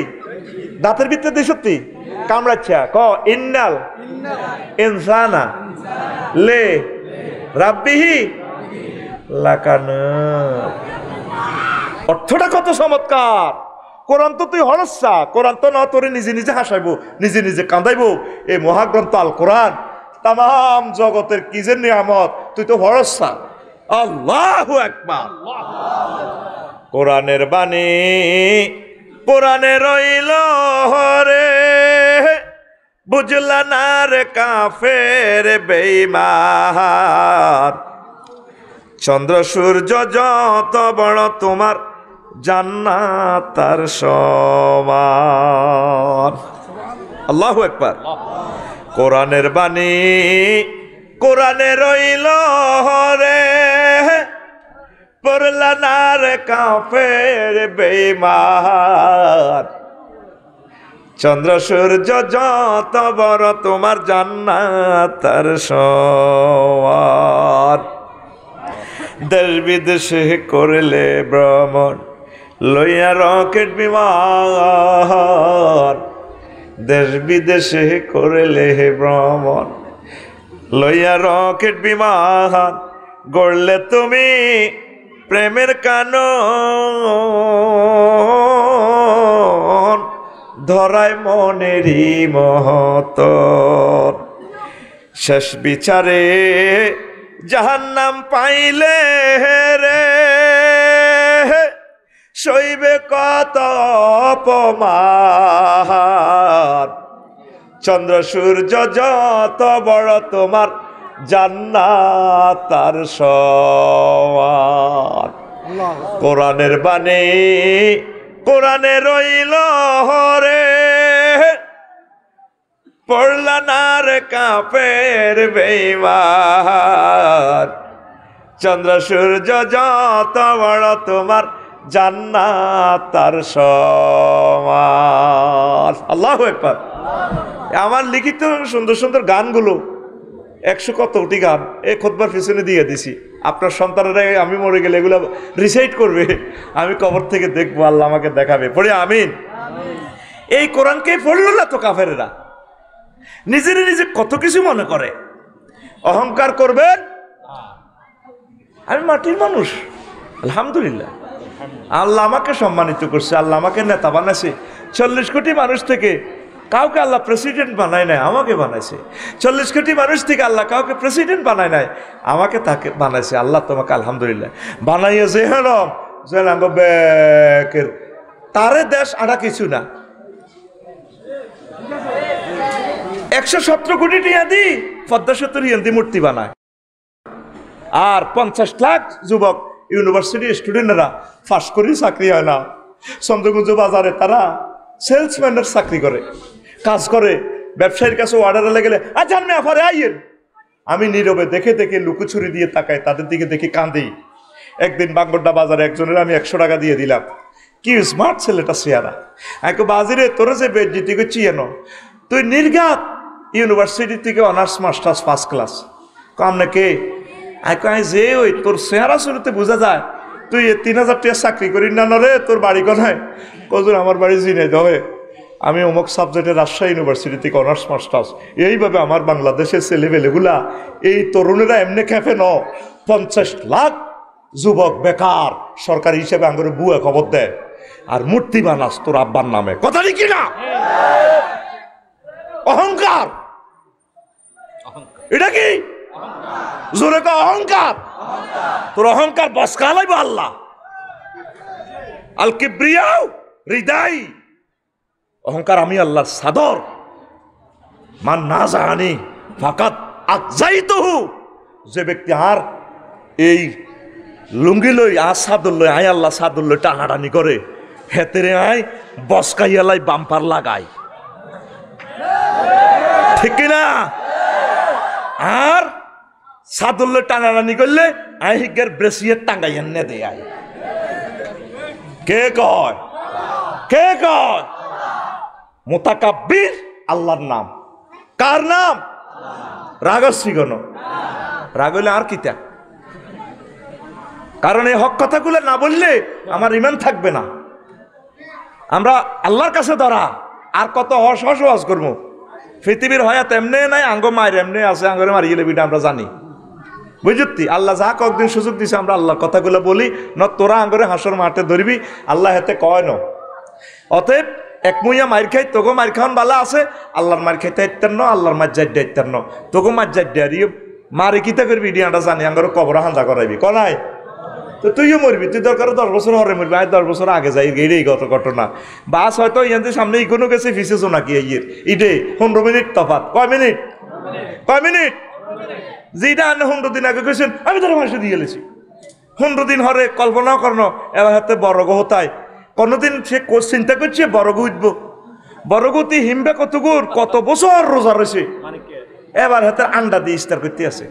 দাঁতের ভিতরে দে, সত্যি কামড়াচ্ছা ক ইন্নাল ইনসানা লে রাব্বিহি লাকানুত। অর্থটা কত চমৎকার! কোরআন তো তুই হরসা, কোরআন তো না তোরে নিজে নিজে হাসাইবো, নিজে নিজে কাঁদাইবো। এই মহাগ্রন্থ আল কোরআন তাম জগতের কি যে নিয়ামত, তুই তো হরসা। আল্লাহু আকবার। কোরআনের বাণী কোরআনে রইল রে, বুঝলা না রে কাফের বেঈমান। চন্দ্র সূর্য যত বড় তোমার জান্নাত তার সমান। আল্লাহু আকবার। কোরআনের বাণী কোরআনে রইল রে, পড়লা না রে কাফের বেঈমান। চন্দ্র সূর্য যত বড় তোমার জান্নাত তার সমান। দেশ বিদেশে করলে ভ্রমণ লইয়া রকেট বিমান। দেশ বিদেশে করলে ভ্রমণ লইয়া রকেট বিমান। গড়লে তুমি প্রেমের কানন, ধরায় মনেরই মহতর। শেষ বিচারে জাহান্নাম পাইলে রে, সইবে কত অপমান। চন্দ্র সূর্য যত বড় তোমার জান্নাত তার সমান। কোরআনের বাণী কোরআনে রইল রে, পড়লা না রে কাফের বেঈমান। চন্দ্র সূর্য যত বড় তোমার জান্নাত তার সমান। আল্লাহু আকবার। আমার লিখিত সুন্দর সুন্দর গানগুলো 100 কতটি গান এই খুতবার পিছনে দিয়ে দিছি। আপনার সন্তানেরা আমি মরে গেলে এগুলো রিসাইট করবে, আমি কবর থেকে দেখবো, আল্লাহ আমাকে দেখাবে। পড়ে আমিন। এই কোরআনকে পড়ল না তো কাফেরেরা, নিজের নিজে কত কিছু মনে করে। অহংকার করবেন, আমি মাটির মানুষ, আলহামদুলিল্লাহ আল্লাহ আমাকে সম্মানিত করছে, আল্লাহ আমাকে নেতা বানাইছে। 40 কোটি মানুষ থেকে কাউকে আল্লাহ প্রেসিডেন্ট বানায় নাই, আমাকে বানাইছে। 40 কোটি মানুষ থেকে আল্লাহ কাউকে প্রেসিডেন্ট বানায় নাই, আমাকে তাকে বানাইছে। আল্লাহ তোমাকে আলহামদুলিল্লাহ বানাইছে। হেরম তারে দেশ আড়া কিছু না। 117 কোটি টিয়া দি পদ্মা সেতুর ইয়ান্দি মূর্তি বানায়, আর 50 লাখ যুবক ইউনিভার্সিটি স্টুডেন্টরা ফাঁস করে চাকরি হয় না। চন্দ্রগঞ্জ বাজারে তারা সেলসম্যানের চাকরি করে, কাজ করে। ব্যবসায়ীর কাছে অর্ডার গেলে আচ্ছা আমি আফারে আইয়ের, আমি নীরবে দেখে দেখে লুকোছুরি দিয়ে তাকাই, তাদের দিকে দেখে কাঁদি। একদিন বাঙ্গড্ডা বাজারে একজনের আমি 100 টাকা দিয়ে দিলাম। কি স্মার্ট ছেলেটা চেয়ারা। এক বাজিরে তোরা যে বেজ্জিতি করছি এন, তুই নির্ঘাত ইউনিভার্সিটি থেকে অনার্স মাস্টার্স ফার্স্ট ক্লাস কম নাকি? যে ওই তোর চেহারা শুরুতে বোঝা যায় তুই 3000 টাকা চাকরি করি না রে, তোর বাড়ি কোথায়? কজন আমার বাড়ি জিনে দেবে, আমি অমুক সাবজেক্টে রাজশাহী ইউনিভার্সিটি থেকে অনার্স মাস্টার্স। এইভাবে আমার বাংলাদেশের ছেলেবেলেগুলা, এই তরুণেরা এমনি খেপে 50 লাখ যুবক বেকার সরকারি হিসেবে আঙ্গুরে বুয়ে খবর দেয়, আর মূর্তি বানাস তোর আব্বার নামে। কথা কি না? অহংকার, এটা কি জোরে কা অহংকার? তোর অহংকার বসকা লাইব আল্লাহ। আল কিবরিয়াউ হৃদয়, অহংকার আমি আল্লাহর সাদর। মান না জানি ফাকাত আকজাইতুহু, যে ব্যক্তি আর এই লুঙ্গি লই আর সাদুল লই আয় আল্লাহ সাদুল লই টানাটানি করে, হেতেরে আয় বসকাইয়ালাই বাম্পার লাগাই, ঠিক না? আর সাদুল্লে টানাটানি করলে আই হিগের ব্রেসিয়ের টাঙ্গাই এনে দে আই। কে কয়? কে কয়? মুতাকাব্বির আল্লাহর নাম। কার নাম? রাগসি গণ। রাগ হইলে আর কিতা? কারণ এই হক কথাগুলো না বললে আমার ইমান থাকবে না। আমরা আল্লাহর কাছে ধরা আর কত হস করবো। পৃথিবীর হয়াত এমনি নাই, আঙ্গ মায়ের এমনি আছে, আঙ্গরে মারি গেলে বিটা আমরা জানি, বুঝতি? আল্লাহ যা কয়েকদিন সুযোগ দিছে আমরা আল্লাহর কথাগুলো বলি, ন তোরা আঙ্গরে হাসর মাঠে ধরবি, আল্লাহ হেতে কয় ন। অতএব এক মুইয়া মার খাই, তোকে মার খাওয়ান বালা আছে, আল্লাহর মার খাইতে ইত্যার ন, আল্লাহর মার যাইতে ইত্যার ন, তোকে মার যাইতে আর মারে কিতা করবি ডিয়াটা জানি, আঙ্গরে কবর হান্দা করাইবি কনাই। তো তুইও মরবি, তুই দরকার 10 বছর হরে মরবি, আয় 10 বছর আগে যাই এই গত ঘটনা। বাস হয়তো ইয়াদের সামনে ইকোনো গেছে ফিসেছো নাকি ইয়ের ইটে 15 মিনিট তফাৎ। কয় মিনিট? কয় মিনিট? যেটা আনে 15 দিন আগে গেছেন আমি তোর মাসে দিয়ে গেলেছি। 15 দিন হরে কল্পনাও করনো, এবার হাতে বড়গো হতায় কোনোদিন সে চিন্তা করছে বড়গো উঠবো। বড়গতি হিমবে কত বছর রোজা রয়েছে, এবার হাতে আন্ডা দিয়ে ইস্তার করতে আছে।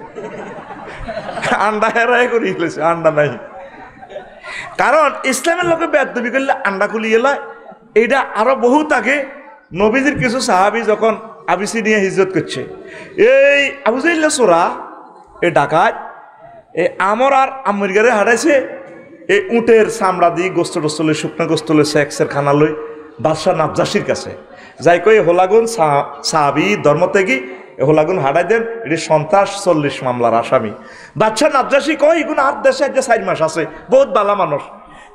আন্ডা হেরাই করে ফেলেছে, আন্ডা নাই। কারণ ইসলামের লোকে বেয়াদবি করলে আন্ডা খুলি এলায়। এইটা আরো বহুত আগে নবীজির কিছু সাহাবি যখন আবিসিনিয়া হিজরত করছে, এই আবু জাইল্লা সোরা এই ডাকাত এই আমর আর আমেরিকারে হারাইছে, এই উটের চামড়া দিয়ে গোস্ত টোস্ত লই, শুকনো গোস্ত লই, সেক্সের খানা লই বাদশাহ নাবজাসির কাছে যাই কই হোলাগুন সাহাবি ধর্মত্যাগী এগুলাগুন হারাই দেন, এটি সন্ত্রাস 40 মামলার আসামি। বাদশাহ নাজ্জাশী কয় এগুলো আর দেশে যে 4 মাস আছে, বহুত বালা মানুষ,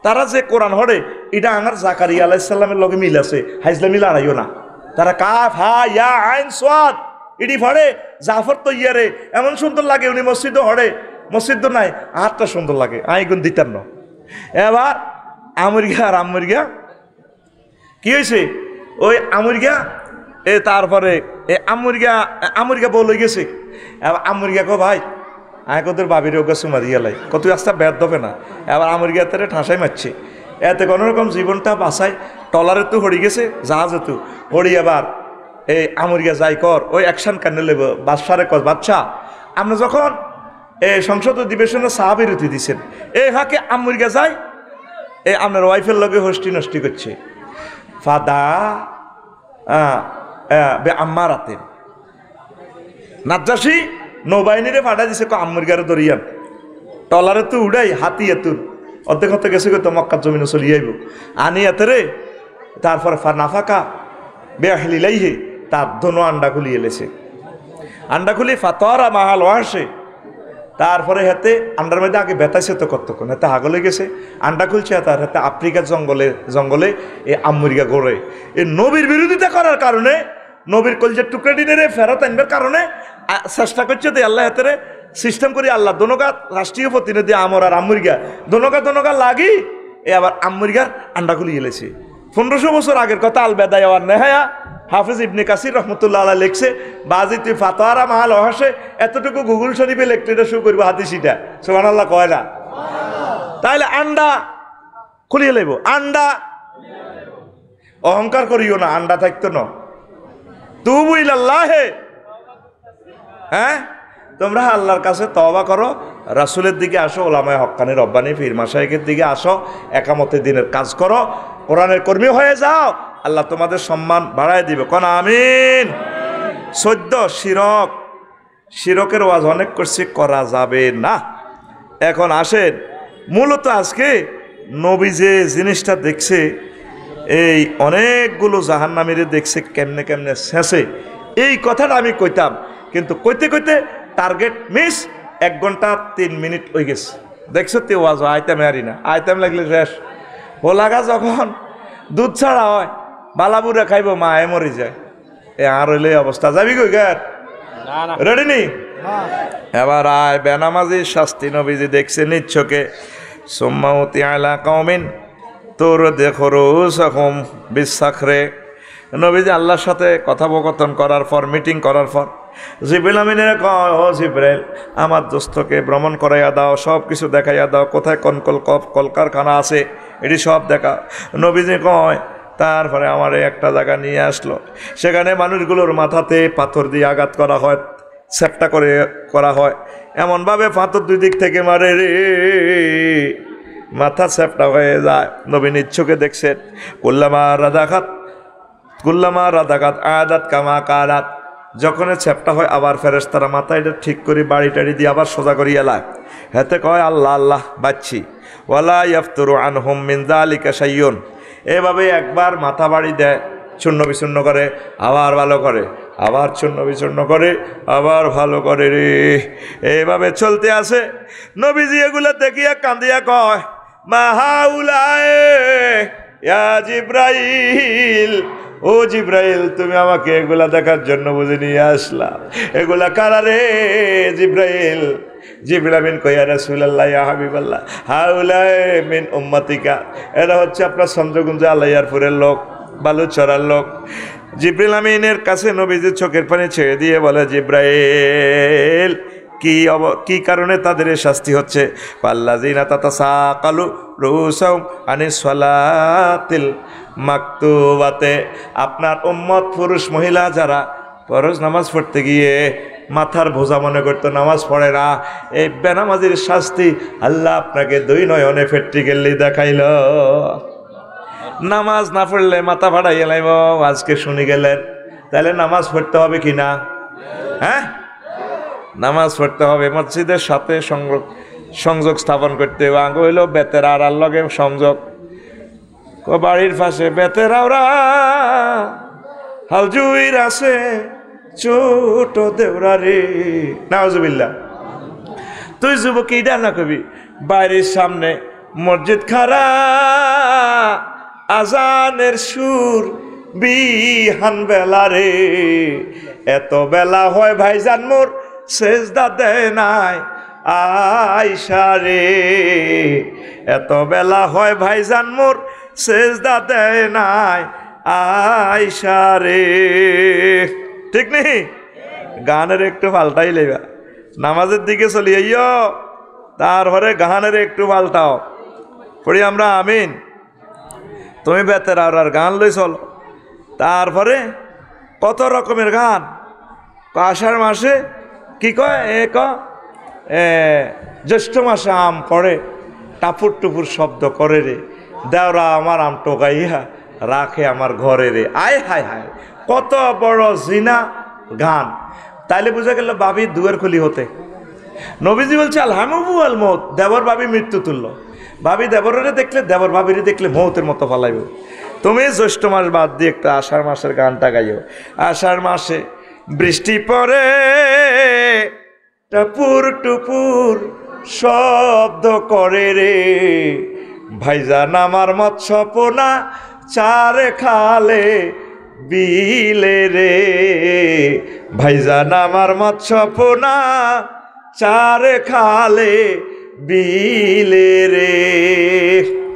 তারা যে কোরআন হরে এটা আমার জাকারিয়া আলাইহিস সালামের লগে মিল আছে, হাইজলা মিল আড়াইও না। তারা কাফ হা ইয়া আইন সাদ এটি পড়ে, জাফর তৈয়ারে এমন সুন্দর লাগে, উনি মসজিদও হরে, মসজিদ নাই আটটা সুন্দর লাগে, আইগুন দিতাম না। এবার আমরিগা আর আমরিগা কি হয়েছে, ওই আমরিগা তারপরে আমরিগা বলে গেছে। এবার আমরিগা কো ভাই আয় কদের বাবির ওকে সুমা দিয়ালাই কত রাস্তা ব্যাদ দেবে না। এবার আমরিগা তারে ঠাঁসাই মারছে, এতে কোনোরকম জীবনটা বাঁচায়। টলারে তো হরি গেছে, জাহাজে তো হরি। এবার এই আমরিগা যাই কর ওই অ্যাকশন কান্নে লেব বাদশারে কস, বাদশা আপনি যখন এই সংসদ অধিবেশনে সাহাবিরতি দিচ্ছেন, এই ফাঁকে আমরিগা যাই এই আপনার ওয়াইফের লগে হস্টি নষ্টি করছে। ফাদা আম্মার রাতে নাজ্জাশী নৌবাহিনীরে ফাটা দিছে আমরিগারে দরিয়ান, টলারে তো উড়াই হাতি এতুন অর্ধেক হতে গেছে তো মক্কার জমিনে চলি আইব আনি এতে রে। তারপর নাফাকা বেহিলাইহে তার ধনু আন্ডা খুলি এলেছে, আন্ডা খুলি ফাতরা মাহাল ওয়াসে। তারপরে হাতে আন্ডার মধ্যে আগে বেতাইছে তো কতক্ষণ, হাতে আগলে গেছে আন্ডা খুলছে, তার হাতে আফ্রিকার জঙ্গলে এই আমরিগা গড়ে এই নবীর বিরোধিতা করার কারণে, নবীর কলজের টুকরা ডিনে ফেরত আনবার কারণে চেষ্টা করছে তো আল্লাহ হাতে সিস্টেম করি আল্লাহ দোনোগা রাষ্ট্রীয় প্রতিনিধি আমর আর আমরিগা দোনোগা লাগি এ আবার আমরিগার আন্ডা খুলি এলেছে। 1500 বছর আগের কথা আল বেদায় আর নেহায়া হাফিজ ইবনে কাসির রহমতুল্লাহ আলাইহি লিখছে, বাজি তুই ফাতোয়ারা মাহাল অহাসে এতটুকু গুগল শরীফে লিখতে শুরু করবো হাদিসিটা, সুবহানাল্লাহ কয় না? তাইলে আন্ডা খুলিয়ে লইব, আন্ডা অহংকার করিও না, আন্ডা থাকতো না। তুবু ইলাল্লাহে, হ্যাঁ তোমরা আল্লাহর কাছে তওবা করো, রাসূলের দিকে আসো, ওলামায়ে হক্কানি রব্বানি পীর মাশায়েখের দিকে আসো, একামতে দিনের কাজ করো, কোরআনের কর্মী হয়ে যাও, আল্লাহ তোমাদের সম্মান বাড়ায় দিবে। কোন আমিন। 14 শিরকের ওয়াজ অনেক করছি, করা যাবে না। এখন আসেন মূলত আজকে নবী যে জিনিসটা দেখছে, এই অনেকগুলো জাহান্নামীরে দেখছে কেমনে কেমনে শেষে, এই কথাটা আমি কইতাম, কিন্তু কইতে কইতে টার্গেট মিস, 1 ঘন্টা 3 মিনিট হয়ে গেছে। দেখছো তে ওয়াজ আইতাম আরি না, আইতাম লাগলে শেষ ও লাগা। যখন দুধ ছাড়া হয় বালাবুরা খাইব মা এ মরে যায়, এ আর হইলে অবস্থা যাবি কই গার রেডি নি। এবার আয় বেনামাজির শাস্তি নবীজি দেখছে নিচ্ছকে, সুম্মাউতি আলা কওমিন তোর দেখো রুসহুম বিসাখরে। নবীজি আল্লাহর সাথে কথোপকথন করার পর, মিটিং করার পর জিবরিল আমিনের কয়, ও জিবরাইল আমার দোস্তকে ভ্রমণ করাইয়া দাও, সব কিছু দেখাইয়া দাও, কোথায় কোন কলকারখানা আছে এটি সব দেখা। নবীজি কয়, তারপরে আমার একটা জায়গা নিয়ে আসলো, সেখানে মানুষগুলোর মাথাতে পাথর দিয়ে আঘাত করা হয়, সেপটা করে করা হয়, এমনভাবে পাথর 2 দিক থেকে মারে রে, মাথা সেপটা হয়ে যায়। নবী নিচ্ছকে দেখছেন, কুল্লামা রাদাকাত আদাত কামা কারাত, যখন ছেপটা হয় আবার ফেরেশতারা মাথাটা ঠিক করে বাড়ি টাড়ি দিয়ে আবার সোজা করিয়া লায়, হেতে কয় আল্লাহ আল্লাহ বাচ্চি ওয়ালা ইয়াফতুরু আনহুম মিন যালিকা শাইউন। এভাবে একবার মাথা বাড়ি দেয়, চূর্ণ বিচূর্ণ করে, আবার ভালো করে, আবার চূর্ণ বিচূর্ণ করে, আবার ভালো করে রে, এইভাবে চলতে আছে। নবীজি এগুলো দেখিয়া কান্দিয়া কয়, মা হাউলায়ে ইয়া জিব্রাইল, ও জিব্রাইল তুমি আমাকে এগুলা দেখার জন্য বুঝে নিয়ে আসলা, এগুলা কারা রে জিব্রাইল? জিবরিল আমিন কইয়া রাসূলুল্লাহ ইয়া হাবিবাল্লাহ হাউলায়ে মিন উম্মতিকা, এরা হচ্ছে আপনার চন্দ্রগুঞ্জ আলাইয়ারপুরের লোক, বালুচরার লোক। জিবরিল আমিনের কাছে নবীজি চোখের পানি ছেড়ে দিয়ে বলে, জিব্রাইল কি কারণে তাদের শাস্তি হচ্ছে? পাল্লাযিনা তাতাসাকালু রুসাহুম আনিস সালাতিল মাকতুবাতে, আপনার উম্মত পুরুষ মহিলা যারা ফরজ নামাজ পড়তে গিয়ে মাথার বোঝা মনে করতো, নামাজ পড়ে না, এই বেনামাজির শাস্তি আল্লাহ আপনাকে 2 নয়নে প্র্যাকটিক্যালি দেখাইল। নামাজ না পড়লে মাথা ফাটাইয়া লাইব, আজকে শুনি গেলেন। তাহলে নামাজ পড়তে হবে কি না? হ্যাঁ, নামাজ পড়তে হবে, মসজিদের সাথে সংযোগ স্থাপন করতে হবে। আগে হইল বেতেরা আর লগে সংযোগ, বাড়ির পাশে বেতেরা ওরা হালজুইর আছে, ছোট দেওরা রে, নাউজুবিল্লাহ। তুই যুবক ইডা না কবি, বাইরের সামনে মসজিদ খারা, আজানের সুর বিহান বেলা রে, এত বেলা হয় ভাইজান মোর সেজদা দেয় নাই আয়সা রে, এত বেলা হয় ভাইজান মোর সেজদা দেয় নাই আয়সা রে। ঠিক নেই? গানের একটু পাল্টাই লেবা, নামাজের দিকে চলি আইও, তারপরে গানের একটু পাল্টাও। পড়ি আমরা আমিন, তুমি বেতের আর গান লই চলো। তারপরে কত রকমের গান, আষাঢ় মাসে কি কয়, জ্যৈষ্ঠ মাসে আম পড়ে, টাপুর টুপুর শব্দ করে রে, দেওরা আমার আম টোকাইয়া রাখে আমার ঘরে রে। আয় হায় হায়, কত বড় জিনা গান। তাইলে বুঝা গেল বাবি দুয়ার খুলি হতে। নবীজি বলছে আলহামু আল মৌত, দেবর ভাবি মৃত্যু তুল্য। ভাবি দেবরের দেখলে, দেবর ভাবির দেখলে মৌতের মতো পালাইব। তুমি জ্যৈষ্ঠ মাস বাদ দিয়ে একটা আষাঢ় মাসের গানটা গাইও। আষাঢ় মাসে বৃষ্টি পড়ে, টাপুর টুপুর শব্দ করে রে, ভাইজান আমার মৎস্য পোনা চার খালে বিলে রে, ভাইজান আমার মৎস্য পোনা চার খালে বিলে রে।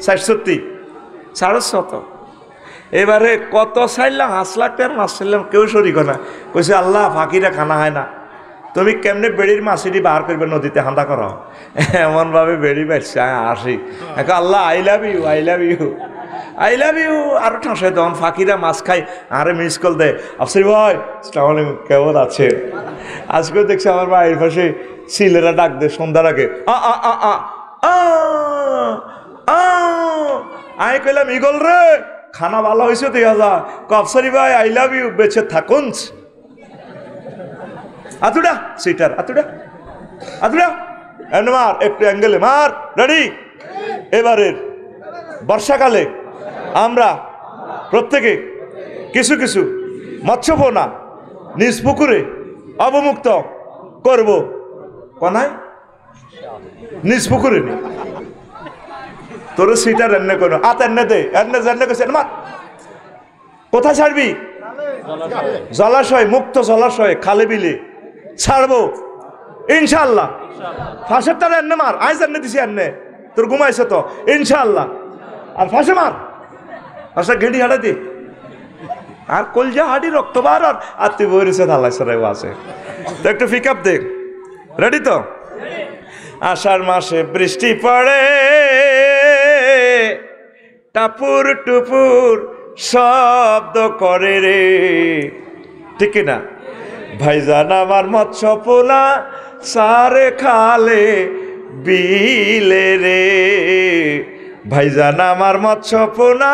৬৭ ৭৫০। এবারে কত চাইলাম, হাসলাম মাছ চাইলাম, কেউ শরিক না। কইছে আল্লাহ ফাঁকিরা খানা হয় না, তুমি কেমনে বেড়ির মাছিটি বার করবে নদীতে হাঁদা করো, এমনভাবে বেড়ি বেড়ছে আসি। এখন Allah I love you, I love you, I love you. আরো ঠাঁসাই তখন ফাঁকিরা মাছ খাই, আরে মিস কল দেয়, আফসরি ভাই আসসালামু আলাইকুম, কেমন আছে? আজকেও দেখছি আমার বাড়ির পাশে ছেলেরা ডাক দে সন্ধ্যার আগে, আমি কইলাম ইগল রে খানা ভালো হয়েছে, দেখা যা কফসারি ভাই আই লাভ ইউ, বেঁচে থাকুন। আতুডা সিটার, আতুডা আতুডা, এমনি মার, একটু অ্যাঙ্গেলে মার, রেডি। এবারের বর্ষাকালে আমরা প্রত্যেকে কিছু কিছু মৎস্য পোনা নিজ পুকুরে অবমুক্ত করব। কোনায়? নিজ পুকুরে নি তোর সিটার এনে কোনো আত এনে দে, এনে জানে কেছে মার। কোথায় ছাড়বি? জলাশয়, মুক্ত জলাশয়, খালে বিলে ছাড়বো ইনশাআল্লাহ। ফাঁসের তারা এনে মার, আইস এনে দিছি, এনে তোর ঘুমাইছে তো ইনশাআল্লাহ। আর ফাঁসে মার, ফাঁসে ঘেঁটি হাঁটা দি, আর কলজা হাঁটি রক্ত বার, আর তুই বইছে ঢালাই সরাই আছে তো একটু পিক আপ দে। রেডি তো? আষাঢ় মাসে বৃষ্টি পড়ে, টাপুর টুপুর শব্দ করে রে, ঠিক না? ভাইজান আমার মৎস্য পোনা সারে খালে বিলে রে, ভাইজান আমার মৎস্য পোনা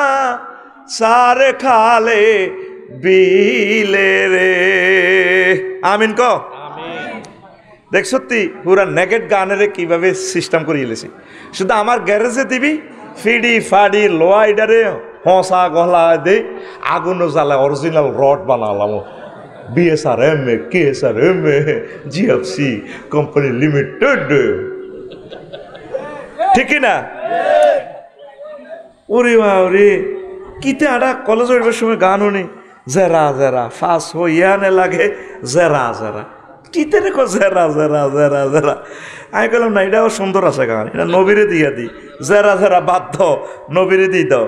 সারে খালে বিলে রে। আমিন ক। দেখ সত্যি পুরা নেগেট গানের কিভাবে সিস্টেম করে এলেছি। শুধু আমার গ্যারেজে দিবি, ফিডি ফাডি লোয়া ইডারে হসা গলা দে, আগুনও জ্বালা অরিজিনাল রড বানালাম, BSRM, KSRM, GFC company limited, ঠিক না? ওরে বাবা, কিতে আড়া কলেজ উঠবার সময় গান শুনি, জেরা জেরা ফাঁস হইয়ানে লাগে, জেরা জেরা কিতে রেখো, জেরা জেরা জেরা জেরা। আমি বললাম না, এটাও সুন্দর আছে গান, এটা নবীরে দিয়ে দিই, জেরা জেরা বাধ্য নবীরে দিয়ে দাও।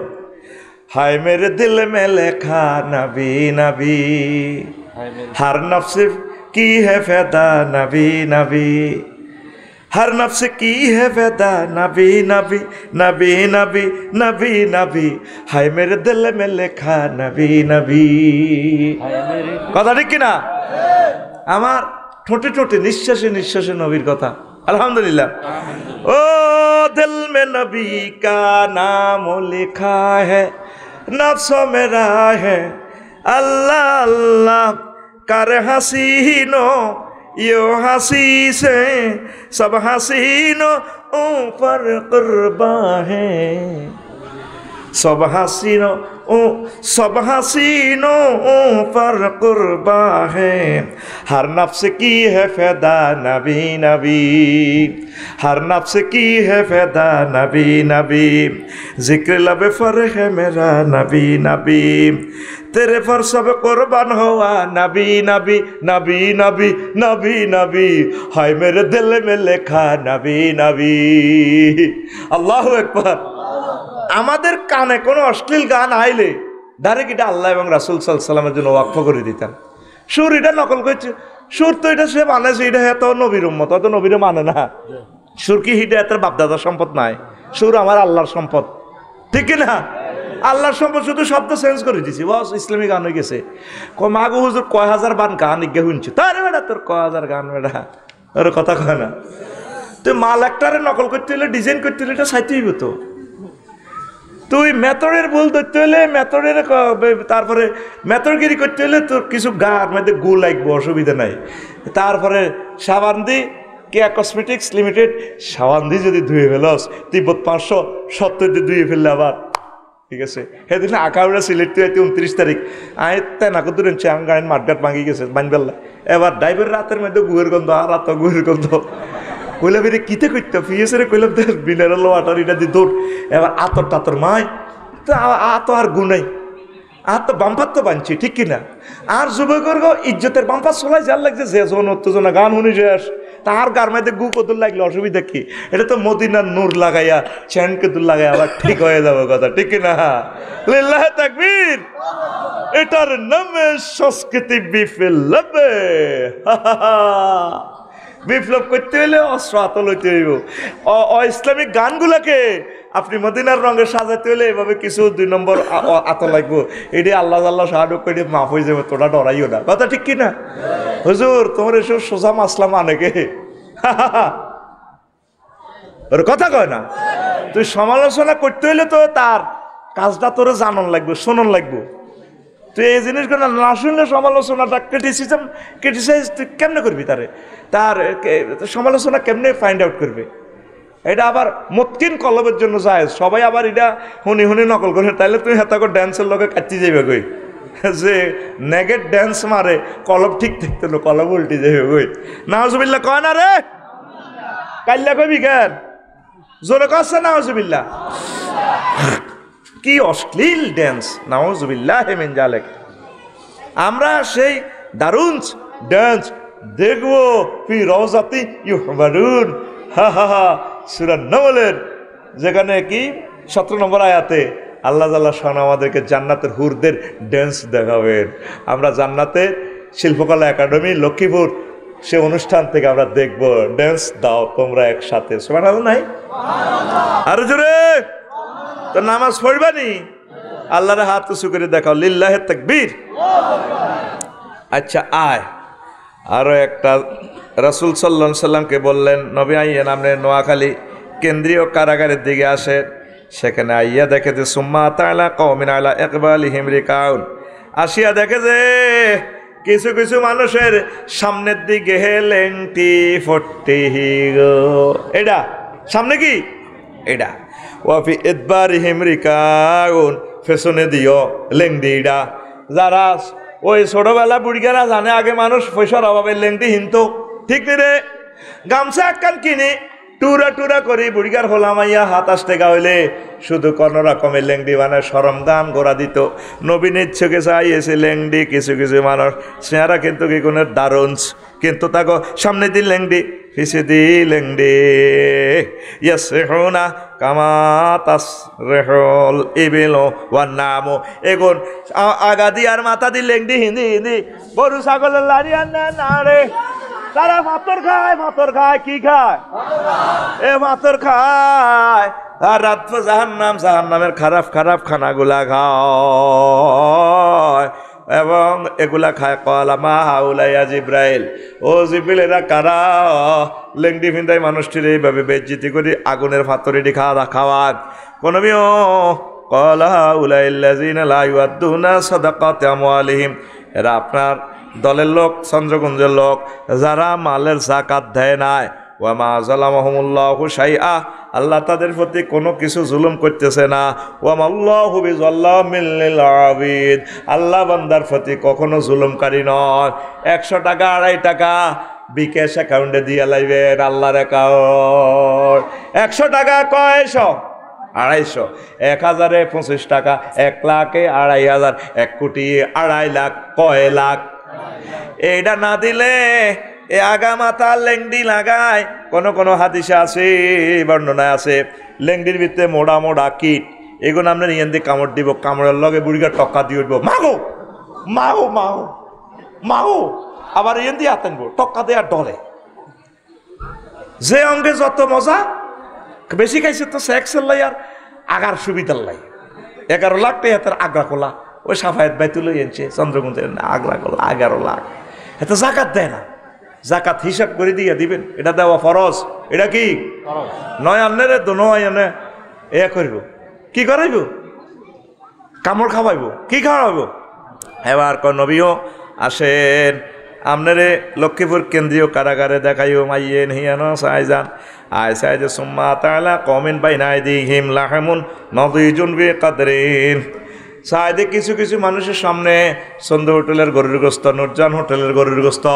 হায় মেরে দিল মে লেখা নবী নবী, हर नफ्स की है फैदा नबी नबी, हर नफ्स की है फैदा नबी नबी नबी नबी नबी नबी, हाय मेरे दिल में लेखा नबी नबी। কথা ঠিক কিনা? আমার ঠোঁটে ঠোঁটে নিঃশ্বাসে নিঃশ্বাসে নবীর কথা, আলহামদুলিল্লাহ। ও दिल में नबी का नाम लिखा है, नफ्सों में राह है अल्लाह अल्लाह, कर हसीनो यो हसी से सब हसीनो ऊपर कुर्बा है। सब हसीनों पर कुर्बा है, हर नफ्स की है फैदा नबी नबी, हर नफ्स की है फैदा नबी नबी, जिक्र लब फर है मेरा नबी नबी, तेरे पर सब कुर्बान हुआ नबी नबी नबी नबी नबी नबी, हाय मेरे दिल में लिखा नबी नबी। আল্লাহু আকবার। আমাদের কানে কোনো অশ্লীল গান আইলে ডাইরেক্ট এটা আল্লাহ এবং রাসূল সাল্লাল্লাহু আলাইহি ওয়াসাল্লামের জন্য ওয়াকফ করে দিতাম। সুর এটা নকল করছে, সুর তো এটা সে বানাইছে, এটা এত নবীর উম্মত, অত নবীরে মানে না। সুর কি হিদায়াতের বাপদাদার সম্পদ নাই, সুর আমার আল্লাহর সম্পদ, ঠিক কি না? আল্লাহর সম্পদ, শুধু শব্দ চেঞ্জ করে দিছি বস, ইসলামী গান হয়ে গেছে। মাগো হুজুর কয় হাজার বান গান ইগে শুনছি, তার বেটা তোর কয় হাজার গান বেটা, ওর কথা কয় না। তুই মাল একটারে নকল করতে হলে, ডিজাইন করতে হলে এটা চাইতে হইব তো। তুই মেথডের ভুল ধরতে হলে মেথডের, তারপরে মেথডগিরি করতে হলে তোর কিছু গান মধ্যে গু লাগবে, অসুবিধা নাই। তারপরে সাবান দি কেয়া কসমেটিক্স লিমিটেড সাবান দি যদি ধুয়ে ফেলস, তিব্বত 570 দিয়ে ধুয়ে ফেললে আবার ঠিক আছে। সেদিন আঁকাউড়া সিলেট তুই 29 তারিখ আয় তাই নাকো দূরে আং গাড়ি মাঠঘাট ভাঙি গেছে বানবেলা। এবার ড্রাইভার রাতের মধ্যে গুয়ের গন্ধ, আর রাত গুয়ের গন্ধ, কইলাম এটা কিতে করতে ফিয়েছে, কইলাম মিনারেল ওয়াটার এটা দিয়ে দৌড়। এবার আতর টাতর মায় তো আত আর গুনাই, আর তো বাম্পার তো বানছি, ঠিক কিনা? আর যুবকর ইজ্জতের বাম্পার চলাই যার লাগছে, যে জন উত্তেজনা গান শুনি যে আস তার গার মধ্যে গু কদুর লাগলে অসুবিধা কি? এটা তো মদিনার নূর লাগাইয়া চ্যান কদুর লাগাই আবার ঠিক হয়ে যাবে কথা, ঠিক কিনা? লিল্লাহ তাকবীর। এটার নামে সংস্কৃতি বিপ্লব। বিপ্লব করতে হলে অস্ত্র হাত লইতে হইব। ইসলামিক গানগুলাকে আপনি মদিনার রঙে সাজাতে হলে এভাবে কিছু 2 নম্বর আত লাগবো। এটি আল্লাহ আল্লাহ সাহায্য করে মাফ হয়ে যাবে, তোরা ডরাইও না, কথা ঠিক কিনা? হুজুর তোমার এসব সোজা মাসলা মানে কে? ওর কথা কয় না। তুই সমালোচনা করতে হইলে তো তার কাজটা তোরে জানন লাগবে, শোনন লাগবে। তুই এই জিনিসগুলো না শুনলে সমালোচনাটা ক্রিটিসাইজ তুই কেমনে করবি? তার সমালোচনা কেমনে ফাইন্ড আউট করবে? এটা আবার মতকিন কলবের জন্য যায়, সবাই আবার এটা হুনি হুনি নকল করে, তাইলে তুই হেতাকর ড্যান্সের লোকে কাটি যাবে কই, যে নেগেট ড্যান্স মারে কলব ঠিক থাকতে না, কলব উল্টি যাবে কই। নাউজুবিল্লাহ কয় না রে, কাল্লা কবি কেন জোরে কচ্ছে নাউজুবিল্লাহ। কি অশ্লীল ড্যান্স, নাউজুবিল্লাহ মিন যালিক। আমরা সেই দারুণ ড্যান্স দেখবো ফি রওজাতি ইউহবারুন, হা হা হা, সূরা নামলের যেখানে কি 17 নম্বর আয়াতে আল্লাহ তাআলা শান আমাদেরকে জান্নাতের হুরদের ড্যান্স দেখাবেন। আমরা জান্নাতের শিল্পকলা একাডেমি লক্ষ্মীপুর সে অনুষ্ঠান থেকে আমরা দেখবো, ড্যান্স দাও তোমরা একসাথে, সুবহানাল্লাহ নাই? আরো জোরে। তো নামাজ পড়বানি, আল্লাহর হাত উঁচু করে দেখাও, লিল্লাহে তাকবীর। আচ্ছা আয়, আরো একটা রাসূল সাল্লাল্লাহু আলাইহি সাল্লামকে বললেন, নবী আইয়েন আপনি নোয়াখালী কেন্দ্রীয় কারাগারের দিকে আসে। সেখানে আইয়া দেখে যে সুম্মা তাআলা কওমিন আলা ইকবালিহিম রিকাউন, আসিয়া দেখে যে কিছু কিছু মানুষের সামনের দিকে লেংটি ফট্টি গো, এটা সামনে কি এটা, ওয়াফি ইদবারিহিম রিকাউন, পেছনে দিও লেংডিটা। যারা ওই ছোটবেলা বুড়িগারা জানে আগে মানুষ পয়সার অভাবে লেংটি হিনতো, ঠিক নি রে? গামছা একখান কিনি টুরা টুরা করি বুড়িগার হোলামাইয়া 27 টাকা হইলে শুধু কোনো রকমের লেংডি বানায় সরম গান গোড়া দিত। নবীন ইচ্ছুকে চাইয়েছে লেংডি, কিছু কিছু মানুষ চেহারা কিন্তু কি কোনো দারুণ, কিন্তু তাকে সামনে দিন লেংডি পিছিয়ে দি লেংডি, ইয়াসরিহুনা কামা তাসরিহুল ইবিলু ওয়ান নামু, এগুন আগা দি আর মাথা দি লেংডি হিন্দি হিন্দি গরু ছাগলের লারি আন্না না রে, তারা ভাতর খায়, ভাতর খায়, কি খায়? এ ভাতর খায়, আর রাত জাহান্নাম, জাহান্নামের খারাপ খারাপ খানাগুলা খায়, এবং এগুলা খায়। কলা মা হাউলাইয়া জিব্রাইল, ও জিব্রাইল এরা কারা? লেংডি ফিন্দাই মানুষটির এইভাবে বেজ্জিতি করি আগুনের ভাতরেডি খাওয়ান কোন বিও। কলা হাউলাইল্লাযিনা লা ইউআদ্দুনা সাদাকাতি আমওয়ালিহিম, এরা আপনার দলের লোক, চন্দ্রগঞ্জের লোক, যারা মালের যাকাত দেয় নাই। ওয়া মা যালামাহুমুল্লাহু শাইআ, আল্লাহ তাদের প্রতি কোনো কিছু জুলুম করতেছে না। ওয়া মাল্লাহু বিযাল্লামিল লিল আবিদ, আল্লাহ বান্দার প্রতি কখনো জুলুমকারী নয়। 100 টাকা 2.5 টাকা বিকাশ অ্যাকাউন্টে দিয়ে লাইবেন আল্লাহর অ্যাকাউন্ট। 100 টাকা কয়শো? 250, 1000-এ 25 টাকা, 1 লাখে 2500, 1 কোটি 2.5 লাখ, কয় লাখ? এইটা না দিলে এ আগা মাথা লেংডি লাগায়। কোন হাদিসে আছে, বর্ণনায় আছে, লেংডির ভিতরে মোড়া মোড়া কীট, এগুলো আমরা নিয়ে দিয়ে কামড় দিব, কামড়ের লগে বুড়িটা টক্কা দিয়ে উঠবো, মাগো মাগো মাগো মাগো, আবার ইয়ে দিয়ে আতেনবো, টক্কা দেওয়ার ডলে। যে অঙ্গে যত মজা, বেশি খাইছে তো সেক্সের লাই আর আগার সুবিধার লাই। 11 লাখ টাকা আগ্রা কোলা, ওই সাফায়েত ভাই তুলে এনেছে চন্দ্রগুঞ্জের আগ্রা কোলা 11 লাখ। এত জাকাত দেয় না, জাকাত হিসাব করে দিয়ে দিবেন, এটা দেওয়া ফরজ। এটা কি নয় আনলে রে তো নয় আনে এ করিব, কি করাইব? কামড় খাওয়াইব, কি খাওয়াইব? এবার নবীও আসেন, আপনারে লক্ষ্মীপুর কেন্দ্রীয় কারাগারে দেখাইও মাইয়েন হিয়ানো সাইজান আয় সাইজে সুম্মা তাআলা কমিন বাইনাই দিহিম লাহামুন নদিজুন বিকাদরিন। সাইদে কিছু কিছু মানুষের সামনে সন্ধ্যা হোটেলের গরুর গোস্ত, নুরজান হোটেলের গরুর গোস্ত,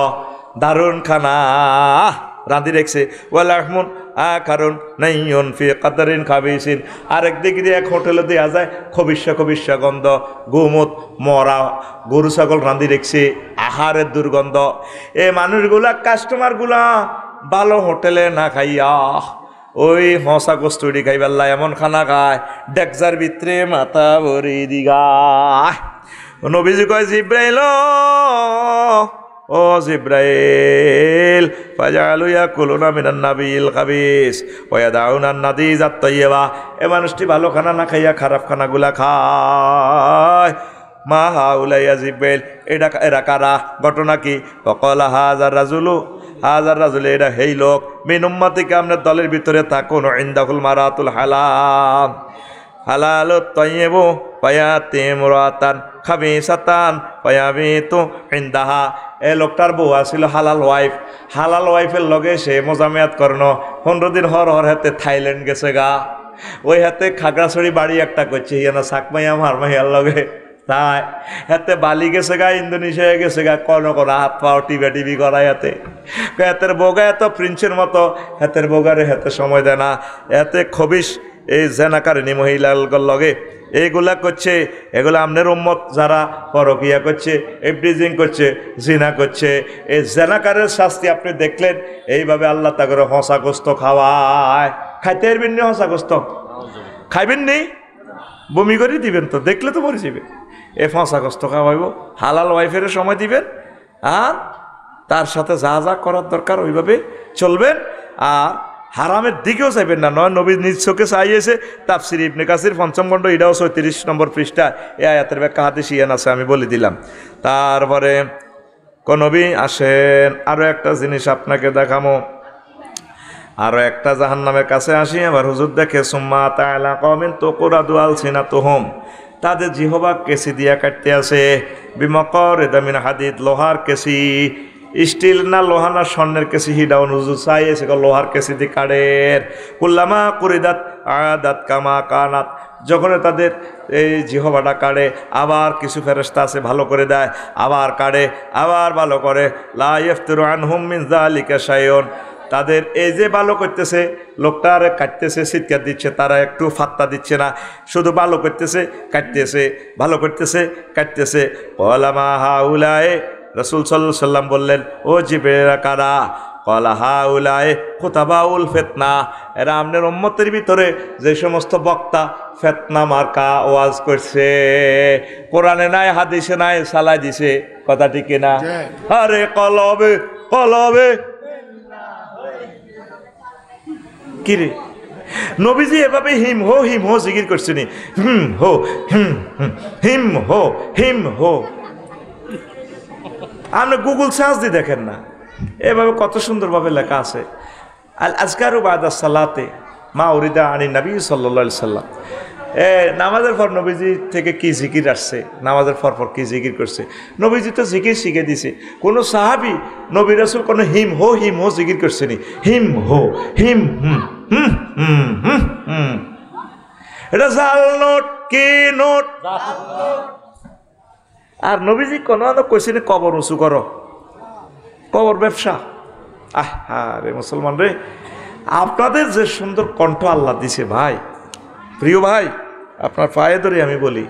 দারুণ খানা রাঁধি রেখেছে। ওয়ালাহমুন কারণ নাইয়ুন ফি কাদরিন খাবিসিন, আরেক দিক দিয়ে এক হোটেলে দেওয়া যায় খবিষ্যা গন্ধ, গুমুত মরা গরু ছাগল রাঁধি রেখেছে, আহারের দুর্গন্ধ। এ মানুষগুলা কাস্টমারগুলা ভালো হোটেলে না খাইয়া ওই হসা কস্তুরি খাইবার এমন খানা খায়, ডেকজার ভিতরে মাথা ভরি দিগায়। নবীজি কয়, জিব্রাইল ও জিব্রাইল, ফাজালু ইয়াকুলুনা মিনান নাবিল খাবিস ওয়া ইয়াদাউনা নাদিজাত তাইয়্যিবা, এ মানুষটি ভালো খানা না খাইয়া খারাপ খানাগুলা খায়। মা হাউলা ইয়া জিব্রাইল, এরা কারা? ঘটনা কি? ওয়াকালা হাযার রাজুলু, এটা হেই লোক মিন উম্মতিকে, আপনার দলের ভিতরে থাকুন, ইনদাহুল মারাতুল হালাল, হালালুত তাইয়্যিবু ফায়াতি মুরাতান খাবিসাতান ফায়াবিতু ইনদাহা। এ লোকটার বউ আছিল হালাল ওয়াইফ, হালাল ওয়াইফের লগে সে মোজামিয়াত করনো। 15 দিন হর হাতে থাইল্যান্ড গেছে গা, ওই হাতে খাগড়াছড়ি বাড়ি একটা করছে ইয়ানা সাকমাইয়া মারমাইয়ার লগে, তাই হাতে বালি গেছে গা, ইন্দোনেশিয়া গেছে গা, কোনো হাত পাও টিভি করায় হাতে। হাতের বোগা এত প্রিন্সের মতো, হাতের বোগারে হাতে সময় দেয় না, এতে খবিস এই জেনাকারিনী মহিলার লগে এইগুলা করছে। এগুলো আপনার উম্মত যারা পরকিয়া করছে, এভরিজিং করছে, জিনা করছে, এই জেনাকারের শাস্তি আপনি দেখলেন। এইভাবে আল্লাহ তা করে হসা গোস্ত খাওয়ায়। খাইতে পারবেন নি? হসা গোস্ত খাইবেন নি? বমি করে দিবেন তো, দেখলে তো মরে যাবে। এ হসা গোস্ত খাওয়াইব, হালাল ওয়াইফের সময় দিবেন, আর তার সাথে যা যা করার দরকার ওইভাবে চলবেন। আর হারামের দিকেও চাইবেন না। নয় নবী নিজ চোখে চাইয়েছে, তাফসির ইবনে কাসির 5ম খণ্ড, এটাও 34 নম্বর পৃষ্ঠা, এ আয়াতের ব্যাখ্যা হাদিস ইয়ান আছে, আমি বলে দিলাম। তারপরে নবী আসেন, আরও একটা জিনিস আপনাকে দেখামো। আরও একটা জাহান্নামের কাছে আসি। আবার হুজুর দেখে, সুম্মা তাআলা কওমিন তুকরাদু আলসিনাতুহুম, তাদের জিহবা কেসি দিয়া কাটতে আছে, বিমাকারিদা মিন হাদিদ, লোহার কেসি। স্টিল না লোহা না স্বর্ণের কেসি, হিডাও নুজুর চাইছে লোহার কেসি দিয়ে কাড়ের। কুল্লামা কুরিদাত আদাত কামা কানাত, যখন তাদের এই জিহবাটা কাড়ে, আবার কিছু ফেরেশতা আছে ভালো করে দেয়, আবার কাড়ে, আবার ভালো করে। লা ইফতিরু আনহুম মিন যালিকা শাইউন, তাদের এই যে ভালো করতেছে, লোকটার কাটতেছে, চিৎকার দিচ্ছে, তারা একটু ফাত্তা দিচ্ছে না, শুধু ভালো করতেছে, কাটতেছে, ভালো করতেছে, কাটতেছে। ওয়ালামা হাউলায়ে, রাসূল সাল্লাল্লাহু আলাইহি সাল্লাম বললেন, ও জিবরিল কারা? ক্বালা হাউলায়ে খুতাবাউল ফিতনা, এরা আপনার উম্মতের ভিতরে যে সমস্ত বক্তা ফিতনা মার্কা ওয়াজ করছে, কোরআনে নাই হাদিসে নাই, সালাই দিছে, কথা ঠিক না? আরে কলবে কলবে কিরে নবীজি এভাবে হিম হো জিকির করছেন, হিম হো। আপনি গুগল সার্চ দিয়ে দেখেন না, এভাবে কত সুন্দরভাবে লেখা আছে। আল আজকারু বাদা সালাতে মা উরিদা আনি নবী সাল্লাল্লাহু আলাইহি সাল্লাম, নামাজের পর নবীজি থেকে কি জিকির আসছে, নামাজের পর কি জিকির করছে, নবীজি তো জিকির শিখে দিছে। কোনো সাহাবি নবী রাসূল কোনো হিম হো জিকির করছে নি? হিম হো হিম হুম হুম হুম হুম হুম, এটা জাল নোট, কি নোট। আর নবীজি কোনো কইছে না কবর উঁচু করো, কবর ব্যবসা। রে মুসলমান রে, আপনাদের যে সুন্দর কণ্ঠ আল্লাহ দিছে ভাই, প্রিয় ভাই, আপনার পায়ে ধরে আমি বলি,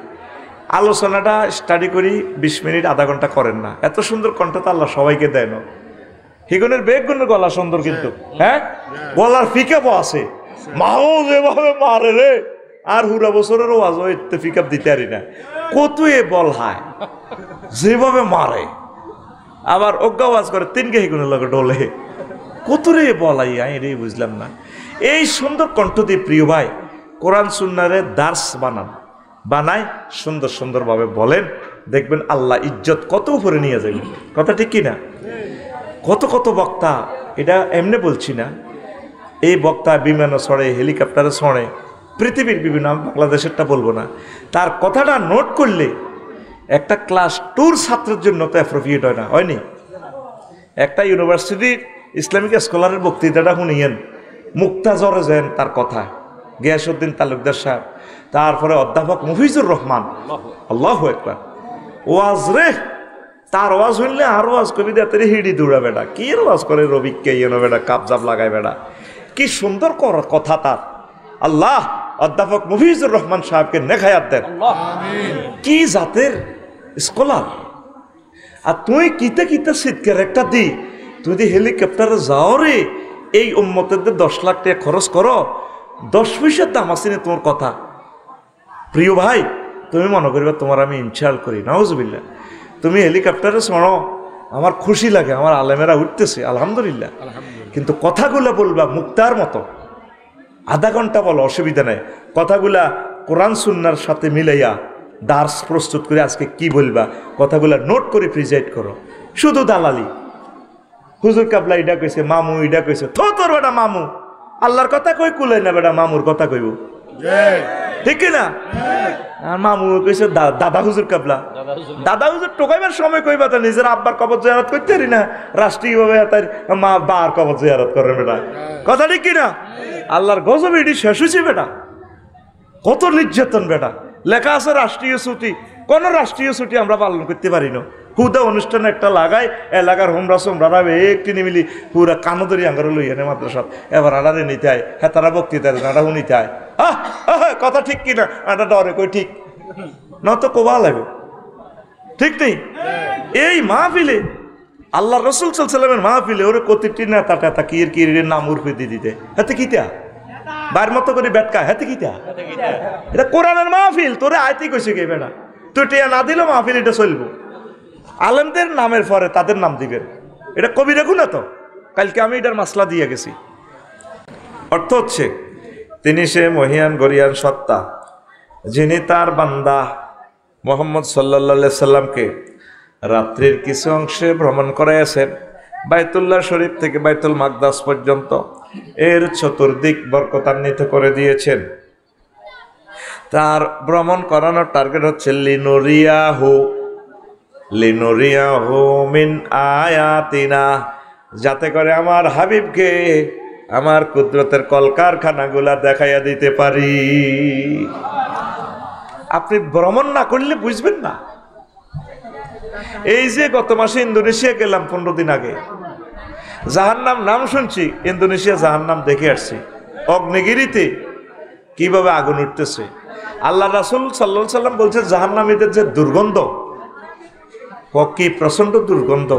আলোচনাটা স্টাডি করি 20 মিনিট আধা ঘন্টা করেন না, এত সুন্দর কণ্ঠ তো আল্লাহ সবাইকে দেয় না। হিগুনের বেগুনের গলা সুন্দর, কিন্তু হ্যাঁ গলার পিকআপও আছে, মাও যেভাবে মারে রে, আর হুরা বছরেরও আজ এতে পিকআপ দিতে পারি না, কত এ বল হায় যেভাবে মারে, আবার অজ্ঞাওয়াজ করে তিনকে হিগুনের লগে ডলে, কত রে বলাই আমি রে বুঝলাম না। এই সুন্দর কণ্ঠ দিয়ে প্রিয় ভাই কোরআন সুন্নারে দার্স বানায় সুন্দর সুন্দরভাবে বলেন, দেখবেন আল্লাহ ইজ্জত কত উপরে নিয়ে যাবে। কথা ঠিক কিনা? কত কত বক্তা, এটা এমনি বলছি না, এই বক্তা বিমানে চড়ে, হেলিকপ্টারে চড়ে, পৃথিবীর বিভিন্ন, বাংলাদেশেরটা বলবো না, তার কথাটা নোট করলে একটা ক্লাস 2 ছাত্রের জন্য তো অ্যাপ্রোপ্রিয়েট হয় না, হয়নি? একটা ইউনিভার্সিটির ইসলামিক স্কলারের বক্তৃতাটা শুনিয়েন, মুক্তাজরে যেন তার কথা, গিয়াসউদ্দিন তালুকদার সাহেব, তারপরে অধ্যাপক মফিজুর রহমান, আল্লাহু আকবার, ওয়াজ রে, তার ওয়াজ শুনলে আর ওয়াজ কবি দেতের হিড়ি দৌড়া বেড়া, কি ওয়াজ করে রবিককে ইয়েনো বেড়া, কাপজাপ লাগায় বেড়া, কি সুন্দর কথা তার। আল্লাহ অধ্যাপক মফিজুর রহমান সাহেবকে নেখায়াত দেন, কি জাতের স্কলার। আর তুই কিতে শীতকার একটা দি, তুই যদি হেলিকপ্টারে যাও রে, এই উম্মতের 10 লাখ টাকা খরচ করো, 10 পয়সার দাম আসেনি তোমার কথা। প্রিয় ভাই, তুমি মনে করবে তোমার আমি ইনশাল করি, নাউজুবিল্লাহ, তুমি হেলিকপ্টারে চড়ো, আমার খুশি লাগে, আমার আলেমেরা উঠতেছে, আলহামদুলিল্লাহ, কিন্তু কথাগুলো বলবা মুক্তার মতো, আধা ঘন্টা বলো, অসুবিধা নেই, কথাগুলা কোরআন সুন্নার সাথে মিলাইয়া দার্স প্রস্তুত করে আজকে কি বলবা, কথাগুলা নোট করে প্রিজাইড করো। শুধু দালালি, হুজুর কাবলা ইডা কইছে, মামু ইডা কইছে, তোর বেটা মামু, আল্লাহর কথা কই কুলাই না বেটা, মামুর কথা কইব, ঠিক কিনা? আর মামু কইছে দাদা হুজুর কাবলা, দাদা হুজুর টোকাইবার সময় কইবা তো নিজের আব্বার কবর জিয়ারত করতে পারি না, রাষ্ট্রীয়ভাবে তার মা বার কবর জিয়ারত করে বেটা, কথা ঠিক কিনা? আল্লাহর গজব এটি শেষ হয়েছে বেটা, কত নির্যাতন বেটা। লেখা আছে রাষ্ট্রীয় ছুটি, কোন রাষ্ট্রীয় ছুটি আমরা পালন করতে পারি না, হুদা অনুষ্ঠান একটা লাগায়, এলাকার হোমরা সোমরা একটি নিমিলি পুরা কানদরি আঙ্গারে লই এনে মাদ্রাসাত, এবার আডারে নিতে হয়, হ্যাঁ তারা বক্তৃতা আডা শুনিতে হয়, কথা ঠিক কিনা? আডা ডরে কই ঠিক নত কোবা লাগবে, ঠিক নেই? এই মাহফিলে আল্লাহ রসুল সাল্লামের মাহফিলে ওরে কতিটি না তাটা কির কির নাম উর্ফে দিয়ে দিতে, হাতে কিতা বার মতো করে ব্যাটকা, হাতে কিতা, এটা কোরআনের মাহফিল, তোরে আয়তি কইছে কে বেটা, তুই টিয়া না দিলে মাহফিল এটা চলবো। আলেমদের নামের পরে তাদের নাম দিবেন, এটা কবি রাখুন না তো, কালকে আমি এটার মাসলা দিয়ে গেছি। অর্থ হচ্ছে তিনি সে মহিয়ান গরিয়ান সত্তা, যিনি তার বান্দা মোহাম্মদ সাল্লাল্লাহু সাল্লামকে রাত্রির কিছু অংশে ভ্রমণ করাইয়াছেন, বাইতুল্লাহ শরীফ থেকে বাইতুল মাকদাস পর্যন্ত এর চতুর্দিক বরকতান্বিত করে দিয়েছেন। তার ভ্রমণ করানোর টার্গেট হচ্ছে লিনুরিয়াহু মিন আয়াতিনা, যাতে করে আমার হাবিবকে আমার কুদরতের কলকারখানাগুলা দেখাইয়া দিতে পারি। আপনি ভ্রমণ না করলে বুঝবেন না। এই যে গত মাসে ইন্দোনেশিয়া গেলাম 15 দিন আগে, জাহান্নাম নাম শুনছি, ইন্দোনেশিয়া জাহান্নাম দেখে আসছি, অগ্নিগিরিতে কিভাবে আগুন উঠতেছে। আল্লাহ রাসূল সাল্লাল্লাহু আলাইহি সাল্লাম বলছে জাহান্নামীদের যে দুর্গন্ধ, কি প্রচন্ড দুর্গন্ধ,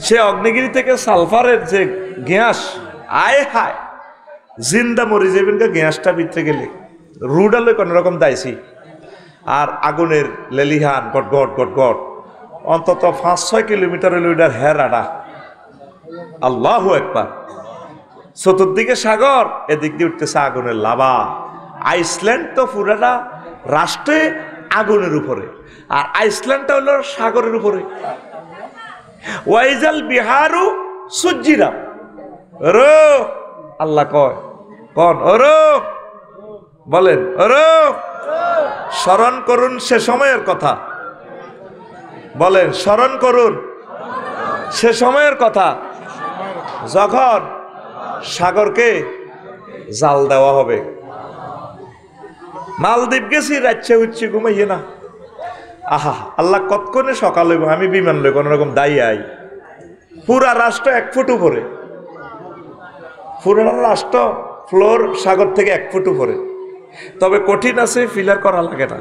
সে অগ্নিগিরি থেকে সালফারের যে গ্যাস, আয় হায় জিন্দা মরি যাবেন গ্যাসটা ভিতরে গেলে, রুডালে কোন রকম দাইছি, আর আগুনের লেলিহান গট গট গট গট, অন্তত 5-6 কিলোমিটার লিটার হেরাডা, আল্লাহু আকবার। চতুর্দিকে সাগর, এদিক দিয়ে উঠতেছে আগুনের লাভা। আইসল্যান্ড তো পুরাটা রাষ্ট্রে আগুনের উপরে, আর আইসল্যান্ডটা হলো সাগরের উপরে। ওয়াইজাল বিহারু সুজ্জিরা, রো আল্লাহ কয় কন ওরো বলেন ওরে স্মরণ করুন সে সময়ের কথা, বলেন স্মরণ করুন সে সময়ের কথা যখন সাগরকে জাল দেওয়া হবে। মালদ্বীপ গেছি, রাচ্ছে উচ্ছি ঘুমাইয়ে না, আহা আল্লাহ কতক্ষণে সকাল হইব, আমি বিমান লই কোন রকম দায়ী আই, পুরা রাষ্ট্র 1 ফুট উপরে, পুরা রাষ্ট্র ফ্লোর সাগর থেকে 1 ফুট উপরে। তবে কঠিন আছে, ফিলার করা লাগে না,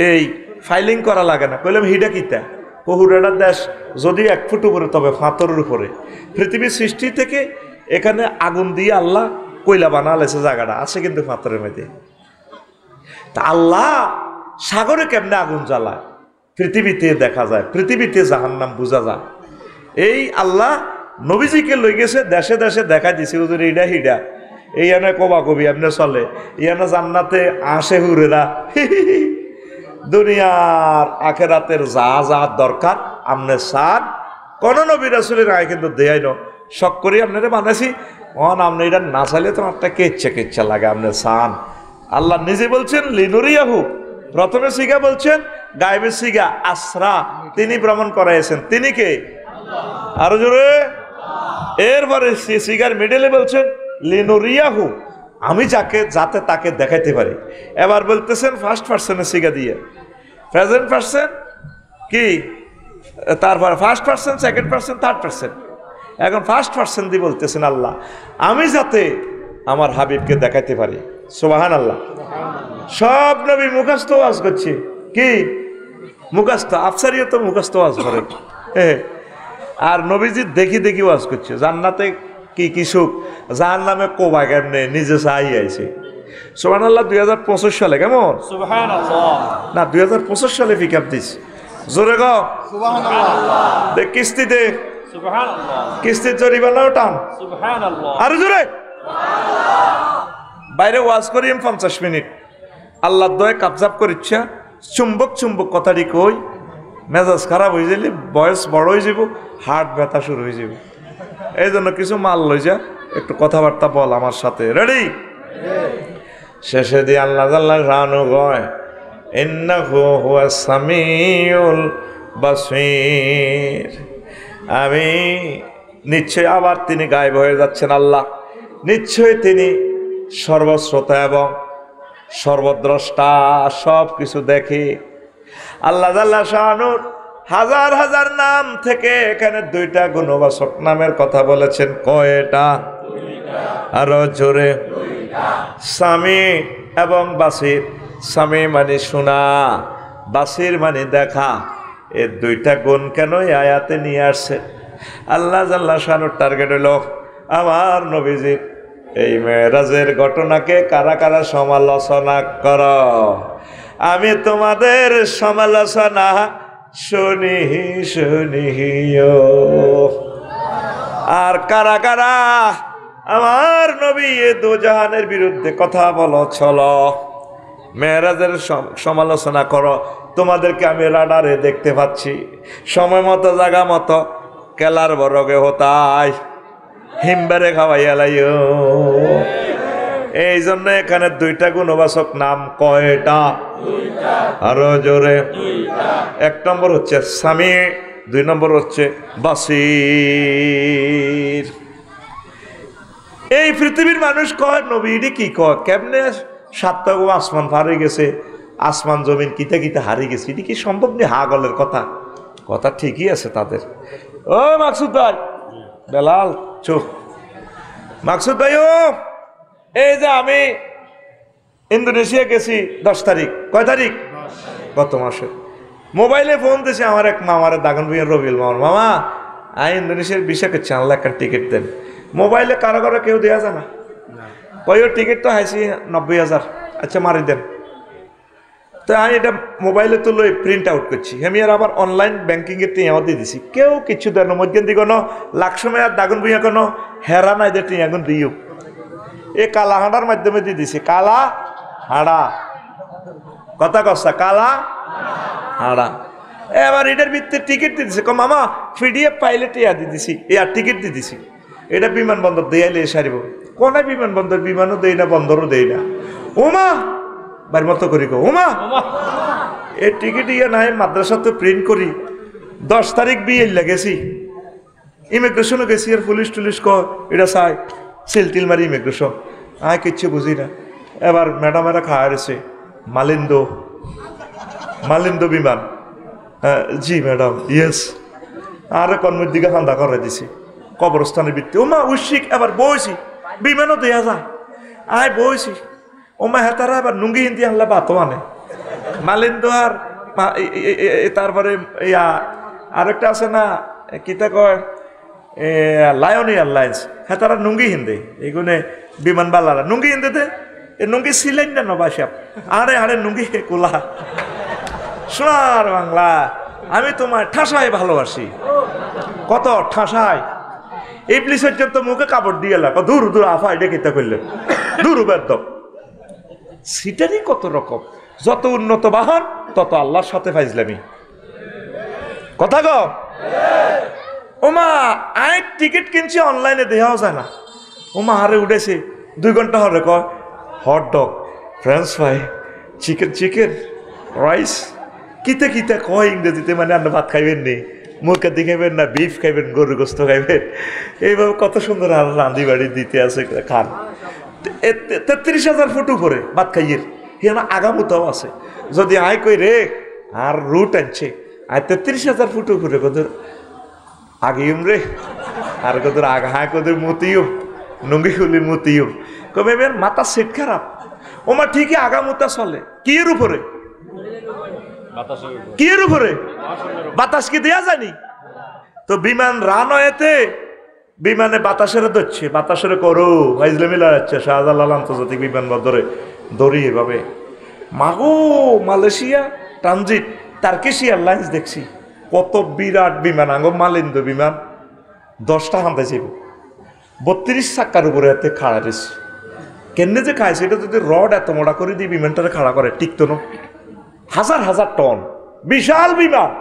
এই ফাইলিং করা লাগে না। কইলাম হিডা কিতা, পুরাটা দেশ যদি 1 ফুট উপরে, তবে পাথরের উপরে। পৃথিবীর সৃষ্টি থেকে এখানে আগুন দিয়ে আল্লাহ কয়লা বানালেছে, জায়গাটা আছে কিন্তু পাথরের মধ্যে। তা আল্লাহ সাগরে কেমনে আগুন জ্বালায় পৃথিবীতে দেখা যায়, পৃথিবীতে জাহান্নাম বোঝা যায়। এই আল্লাহ নবীজিকে লই গেছে দেশে দেশে দেখা দিছে, হুজুর এইটা হিডা, এই এনে কবা কবি এমনি চলে, ইয়ানা জান্নাতে আসে হুরেরা। দুনিয়ার আখেরাতের যা যা দরকার আমনে সাদ কোন নবী রাসূলের আয় কিন্তু দেয়াই না, শখ করি আপনারে বানাইছি, আপনি এটা না চাইলে তোমার একটা কেচ্ছা লাগে, আপনি চান। আল্লাহ নিজে বলছেন লিনুরিয়াহু, প্রথমে সিগা বলছেন গায়েবের সিগা আসরা, তিনি ভ্রমণ করাইছেন, তিনি কে? আরো জোরে। এরপরে সিগার মিডলে বলছেন লিনুরিয়াহু, আমি যাতে তাকে দেখাইতে পারি। এবার বলতেছেন ফার্স্ট পার্সনের সিগা দিয়ে, প্রেজেন্ট পার্সন কি, তারপর first person, second person, third person. এখন ফার্স্ট পার্সন দিয়ে বলতেছেন আল্লাহ আমি যাতে আমার হাবিবকে দেখাইতে পারি। সুবহানাল্লাহ। সব নবী মুখস্থ ওয়াজ করছে, কি মুখস্থ, আফসারিও তো মুখস্থ ওয়াজ করে, আর নবীজি দেখি দেখি ওয়াজ করছে। জান্নাতে কি কি সুখ, জাহান্নামে কোবা কেমনে নিজে চাই আইছে। সুবহানাল্লাহ। 2025 সালে কেমন? সুবহানাল্লাহ। না 2025 সালে পিক আপ দিস, জোরে গো সুবহানাল্লাহ। দেখ কিস্তি দে সুবহানাল্লাহ, কিস্তির জরিমানাও টান সুবহানাল্লাহ, আরো জোরে বাইরে ওয়াজ করি 50 মিনিট, আল্লাহর দয়ে কাবজাব করিচ্ছা, চুম্বক চুম্বক কথাটি কই, মেজাজ খারাপ হয়ে যাইলে বয়স বড় হয়ে যাব, হার্ট ব্যথা শুরু হয়ে যাবে। এই জন্য কিছু মাল লই যা, একটু কথাবার্তা বল আমার সাথে, রেডি? শেষে দিয়ে আল্লাহ আল্লাহ রানু গয় ইন্নাহু হুয়াস সামিউল বাসীর, আমি নিশ্চয়, আবার তিনি গায়েব হয়ে যাচ্ছেন। আল্লাহ নিশ্চয় তিনি সর্বশ্রোতা এবং সর্বদ্রষ্টা, সব কিছু দেখে। আল্লাহ আল্লাহ শানুর হাজার হাজার নাম থেকে এখানে 2টা গুণবাচক নামের কথা বলেছেন। কয়টা? আরো জোরে। সামি এবং বাসির। সামি মানে শোনা, বাসির মানে দেখা। এই 2টা গুণ কেন আয়াতে নিয়ে আসছে? আল্লাহ জাল্লা শানুর টার্গেট হলো আমার নবীজির এই মেরাজের ঘটনাকে কারা কারা সমালোচনা কর, আমি তোমাদের সমালোচনা শুনি শুনিও। আর কারা কারা আমার নবী এ দোজাহানের বিরুদ্ধে কথা বলো, চলো মেরাজের সমালোচনা করো, তোমাদেরকে আমি রাডারে দেখতে পাচ্ছি, সময় মতো জায়গা মতো কেলার বরগে হতাই হিমবারে খাওয়াইয়া লাইও। এই জন্য এখানে 2টা গুণবাচক নাম। কয়টা? আরো জোরে। 1 নম্বর হচ্ছে সামি, 2 নম্বর হচ্ছে বাসির। এই পৃথিবীর মানুষ কয় নবী কি কয়, কেমনে 7টা আসমান পার হয়ে গেছে, আসমান জমিন কিতে কিতে হারিয়ে গেছে, এটি কি সম্ভব নেই? হাগলের কথা, কথা ঠিকই আছে তাদের। ও মাকসুদ ভাই, বেলাল চুপ। মাকসুদ ভাই, ও এই যে আমি ইন্দোনেশিয়া গেছি 10 তারিখ, কয় তারিখ? গত মাসে। মোবাইলে ফোন দিয়েছে আমার এক মামার, দাগন ভুইয়ার রবিউল মামার, মামা আমি ইন্দোনেশিয়ার ভিসা করছি, আল্লাহ একটা টিকিট দেন। মোবাইলে কারো কারো কেউ দেওয়া যায় না, কয় টিকিট তো হাইছি 90,000, আচ্ছা মারি দেন। তো আমি এটা মোবাইলে তো লই প্রিন্ট আউট করছি, আমি আর আবার অনলাইন ব্যাংকিংয়ের টিয়াও দিয়ে দিছি, কেউ কিছু দেন না। মধ্যে দিয়ে কোনো লাখ সময় আর দাগুন ভুইয়া কোনো হেরা নাই দিয়ে টিয়া এখন দিও, এ কালা হাঁড়ার মাধ্যমে দিয়ে দিছি। কালা হাঁড়া, কথা কসা, কালা হাঁড়া। এবার এটার ভিত্তিতে টিকিট দিয়ে দিছে, মামা পিডিএফ পাইলে টিয়া দিয়ে দিছি, এ আর টিকিট দিয়ে দিছি। এটা বিমানবন্দর দেয়ালে সারিব, কোন বিমানবন্দর, বিমানও দেই না, বন্দরও দেই না। ওমা বাড়ির মতো করি গো ওমা এ টিকিট ইয়ে নাই মাদ্রাসা তো প্রিন্ট করি 10 তারিখ বিয়ে লাগেছি ইমিগ্রেশনও গেছি আর পুলিশ টুলিশ এটা চাই সিল টিল মারি ইমিগ্রেশন আয় কিচ্ছু বুঝি না এবার ম্যাডামেরা খাওয়া রয়েছে মালিন্দো বিমান জি ম্যাডাম ইয়েস আর কর্মের দিকে হান্দা করে দিছি কবরস্থানের ভিত্তি ওমা উশিক এবার বইছি বিমানও দেয়া যায় আয় বইছি ওমা হেতারা এবার নুঙ্গি হিন্দি আনলে বাতো আনে মালিন্দো আর তারপরে আরেকটা আছে না কিতা কয় লায়ন এয়ারলাইন্স হেতারা নুঙ্গি হিন্দি এইগুলো বিমান বালারা নুঙ্গি হিন্দিতে এ নুঙ্গি ছিলেন না নবাসাব আরে নুঙ্গি কোলা সোনার বাংলা আমি তোমার ঠাসায় ভালোবাসি কত ঠাসায় এই পুলিশের জন্য মুখে কাপড় দিয়ে এলাকা দূর আফা এটা কিতা করলেন দূর বেদ সিটারই কত রকম যত উন্নত বাহন তত আল্লাহর সাথে ফাইজলামি কথা গো ওমা আই টিকিট কিনছি অনলাইনে দেওয়াও যায় না ওমা হারে উঠেছে 2 ঘন্টা হরে কয় hot dog French fry chicken rice কিতে কয় ইংরেজিতে মানে আপনি ভাত খাইবেন নি মুরগি খাইবেন না বিফ খাইবেন গরুর গোস্ত খাইবেন এইভাবে কত সুন্দর আর রাঁধি বাড়ি দিতে আছে খান 33,000 ফুট উপরে ভাত খাইয়ের এখানে আগামতাও আছে যদি আয় কই রে আর রুট আনছে আয় 33,000 ফুট উপরে কদর আগিম রে আর কদর আগা হায় কদর মতিও নঙ্গি খুলি মতিও কবে বের মাথা সেট খারাপ ওমা ঠিকই আগামতা চলে কিয়ের উপরে কিয়ের উপরে বাতাস কি দেয়া যায়নি তো বিমান রানওয়েতে বিমানে বাতাসের ধরছে বাতাসের করো ভাইজলে মিলা যাচ্ছে শাহজালাল আন্তর্জাতিক বিমানবন্দরে দড়ি এভাবে মাগো মালয়েশিয়া ট্রানজিট টার্কিশ এয়ারলাইন্স দেখছি কত বিরাট বিমান আঙ্গো মালিন্দ বিমান 10টা হান্তে ছিল 32 চাক্কার উপরে এতে খাড়া রয়েছে কেমনে যে খাইছে এটা যদি রড এত মোটা করে দিয়ে বিমানটারে খাড়া করে টিকতো না হাজার টন বিশাল বিমান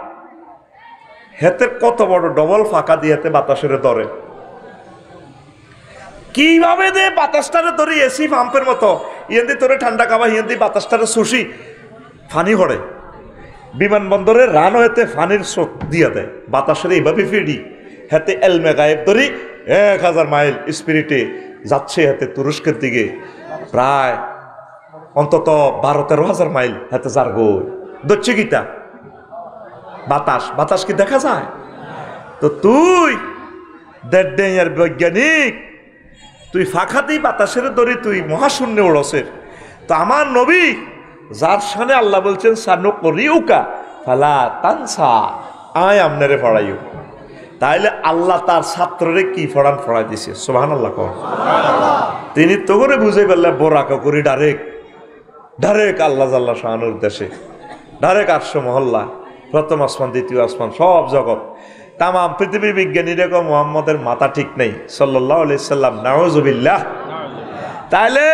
হেতে কত বড় ডবল ফাঁকা দিয়ে হাতে বাতাসের ধরে কিভাবে দে বাতাসটারে ধরে এসি পাম্পের মতো ইয়েন্দি তোরে ঠান্ডা খাওয়া ইয়েন্দি বাতাসটারে শুষি ফানি হরে বিমানবন্দরে রান হতে ফানির স্রোত দিয়ে দেয় বাতাসের এইভাবে ফিরি হাতে এলমে গায়েব ধরি 1000 মাইল স্পিরিটে যাচ্ছে হাতে তুরস্কের দিকে প্রায় অন্তত 12-13,000 মাইল হাতে যার গই দচ্ছে গীতা বাতাস কি দেখা যায় তো তুই দেড় বৈজ্ঞানিক তুই ফাঁকাতেই বাতাসের দড়ি তুই মহাশূন্যে ওড়সের তো আমার নবী যার সামনে আল্লাহ বলছেন সানো করিউকা ফালা তানসা আয় আমনারে পড়াইও তাইলে আল্লাহ তার ছাত্ররে কি পড়াই দিছে সুবহানাল্লাহ কর তিনি তো করে বুঝে ফেললে বোরাকা করি ডাইরেক্ট আল্লাহ জাল্লা শাহানুর দেশে ডাইরেক্ট 800 মহল্লা প্রথম আসমান দ্বিতীয় আসমান সব জগৎ তাম পৃথিবীর বিজ্ঞানীরা কো মুহাম্মদের মাথা ঠিক নেই সাল্লাল্লাহু আলাইহি সাল্লাম নাউযুবিল্লাহ তাইলে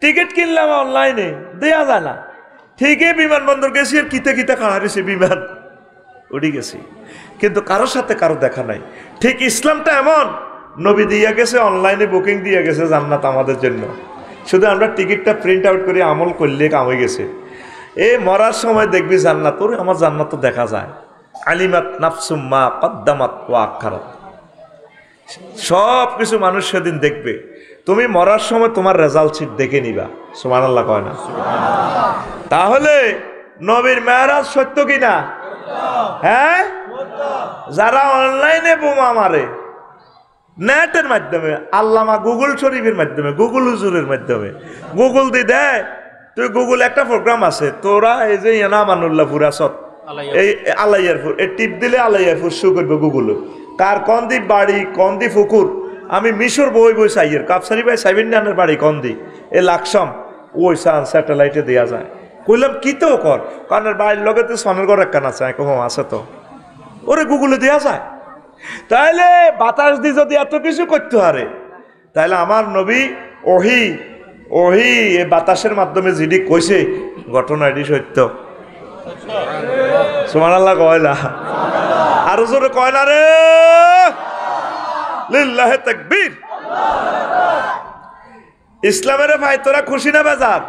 টিকিট কিনলাম অনলাইনে দেয়া যায় না ঠিকই বিমানবন্দর গেছি আর কিতে খাড়া রয়েছে বিমান উড়ি গেছি কিন্তু কারোর সাথে কারো দেখা নাই ঠিক ইসলামটা এমন নবী দিয়া গেছে অনলাইনে বুকিং দিয়ে গেছে জান্নাত আমাদের জন্য শুধু আমরা টিকিটটা প্রিন্ট আউট করে আমল করলে কাম হয়ে গেছে এই মরার সময় দেখবি জান্নাত তোর আমার জান্নাত তো দেখা যায় আলিমাত নাফসুম মা কদ্দামাত ওয়া আখারাত সব কিছু মানুষ সেদিন দেখবে তুমি মরার সময় তোমার রেজাল্ট শিট দেখে নিবা সুবহানাল্লাহ কয় না তাহলে নবীর মেরাজ সত্য কিনা হ্যাঁ যারা অনলাইনে বোমা মারে নেটের মাধ্যমে আল্লামা গুগল শরীফের মাধ্যমে গুগল হুজুরের মাধ্যমে গুগল দি দেয় তুই গুগল একটা প্রোগ্রাম আছে তোরা এই যে ইয়ানামানুল্লাহপুর আসত এই আলাইয়ারপুর এই টিপ দিলে আলাইয়ারপুর শো করবে গুগল কার কোন দি বাড়ি কোন দি ফুকুর আমি মিশর বই চাইয়ের কাপসারি ভাই সাইবেন্ডানের বাড়ি কোন দি এ লাকসাম ওই সান স্যাটেলাইটে দেওয়া যায় কইলাম কি তো কর কারণ বাড়ির লগে তো সনের ঘর একখান আছে আছে তো ওরে গুগলে দেওয়া যায় তাইলে বাতাস দিয়ে যদি এত কিছু করতে পারে তাহলে আমার নবী ওহি এ বাতাসের মাধ্যমে যিনি কইছে ঘটনা এটি সত্য সুবহানাল্লাহ কয়লা আরো জোরে কয় না রে লিল্লাহি তাকবীর ইসলামের ভাই তোরা খুশি না বেজার?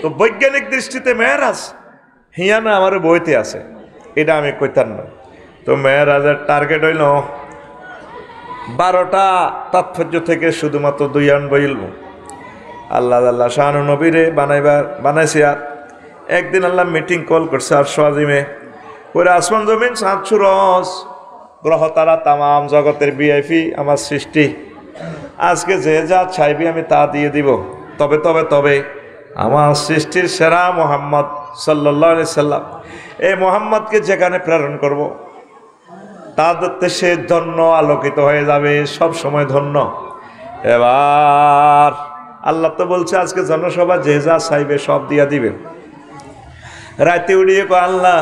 তো বৈজ্ঞানিক দৃষ্টিতে মেয়েরাজ হিয়া না আমার বইতে আছে, এটা আমি কইতাম না। তো মেয়েরাজের টার্গেট হইল 12টা তাৎপর্য থেকে শুধুমাত্র 2 আনবো ইলম। আল্লাহ শাহানু নবীরে বানাইছে। আর একদিন আল্লাহ মিটিং কল করছে আর সোয়াজিমে করে, আসমান জমিন চাঁদ সুরজ গ্রহ তারা তাম জগতের ভিআইপি আমার সৃষ্টি, আজকে যে যা চাইবি আমি তা দিয়ে দিব। তবে তবে তবে আমার সৃষ্টির সেরা মোহাম্মদ সাল্লাল্লাহু আলাইহি সাল্লাম, এই মোহাম্মদকে যেখানে প্রেরণ করব তাদেরতে সে ধন্য আলোকিত হয়ে যাবে, সব সময় ধন্য। এবার আল্লাহ তো বলছে আজকে জনসভা যে যা চাইবে সব দিয়া দিবে। রাতে উড়িয়ে কো আল্লাহ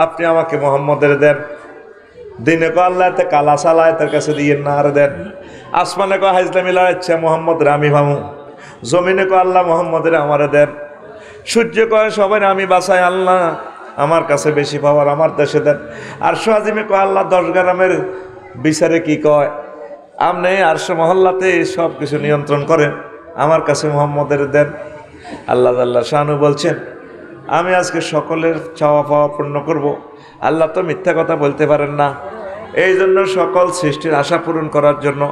আপনি আমাকে মোহাম্মদের দেন, দিনে কো আল্লাহ এতে কালা সালায় তার কাছে দিয়ে না আর দেন, আসমানে কো হাইজলামি লড়াইছে মোহাম্মদ রামি ভামু, জমিনে কো আল্লাহ মোহাম্মদের আমারে দেন, সূর্য কয় সবাই আমি বাঁচাই আল্লাহ আমার কাছে বেশি পাওয়ার আমার দেশে দেন। আর সোয়াজিমে কয় আল্লাহ 10 গ্রামের বিচারে কি কয় আপনি আর মহল্লাতে সব কিছু নিয়ন্ত্রণ করেন, আমার কাছে মোহাম্মদের দেন। আল্লাহ শানু বলছেন আমি আজকে সকলের চাওয়া পাওয়া পূর্ণ করব। আল্লাহ তো মিথ্যা কথা বলতে পারেন না, এই জন্য সকল সৃষ্টির আশা পূরণ করার জন্য,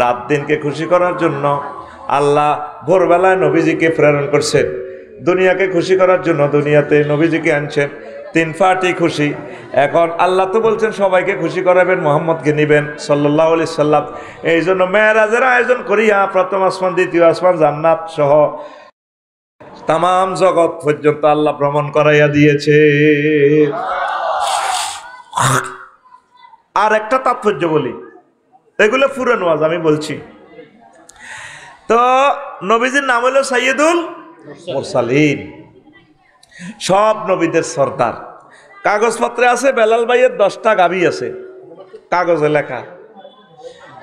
রাত দিনকে খুশি করার জন্য আল্লাহ ভোরবেলায় নবীজিকে প্রেরণ করছেন। দুনিয়াকে খুশি করার জন্য দুনিয়াতে নবীজিকে আনছেন। 3 পার্টি খুশি। এখন আল্লাহ তো বলছেন সবাইকে খুশি করাবেন, মোহাম্মদকে নিবেন সাল্লাল্লাহু আলাইহি সাল্লাম। এই জন্য মেরাজের আয়োজন করিয়া প্রথম আসমান দ্বিতীয় আসমান জান্নাত সহ তাম জগৎ পর্যন্ত আল্লাহ ভ্রমণ করাইয়া দিয়েছে। আর একটা তাৎপর্য বলি, এগুলো পুরান ওয়াজ আমি বলছি। তো নবীজির নাম হলো সাইয়্যিদুল মুরসালিন, সব নবীদের সর্দার। কাগজপত্রে আছে বেলাল ভাইয়ের 10টা গাভী আছে, কাগজে লেখা।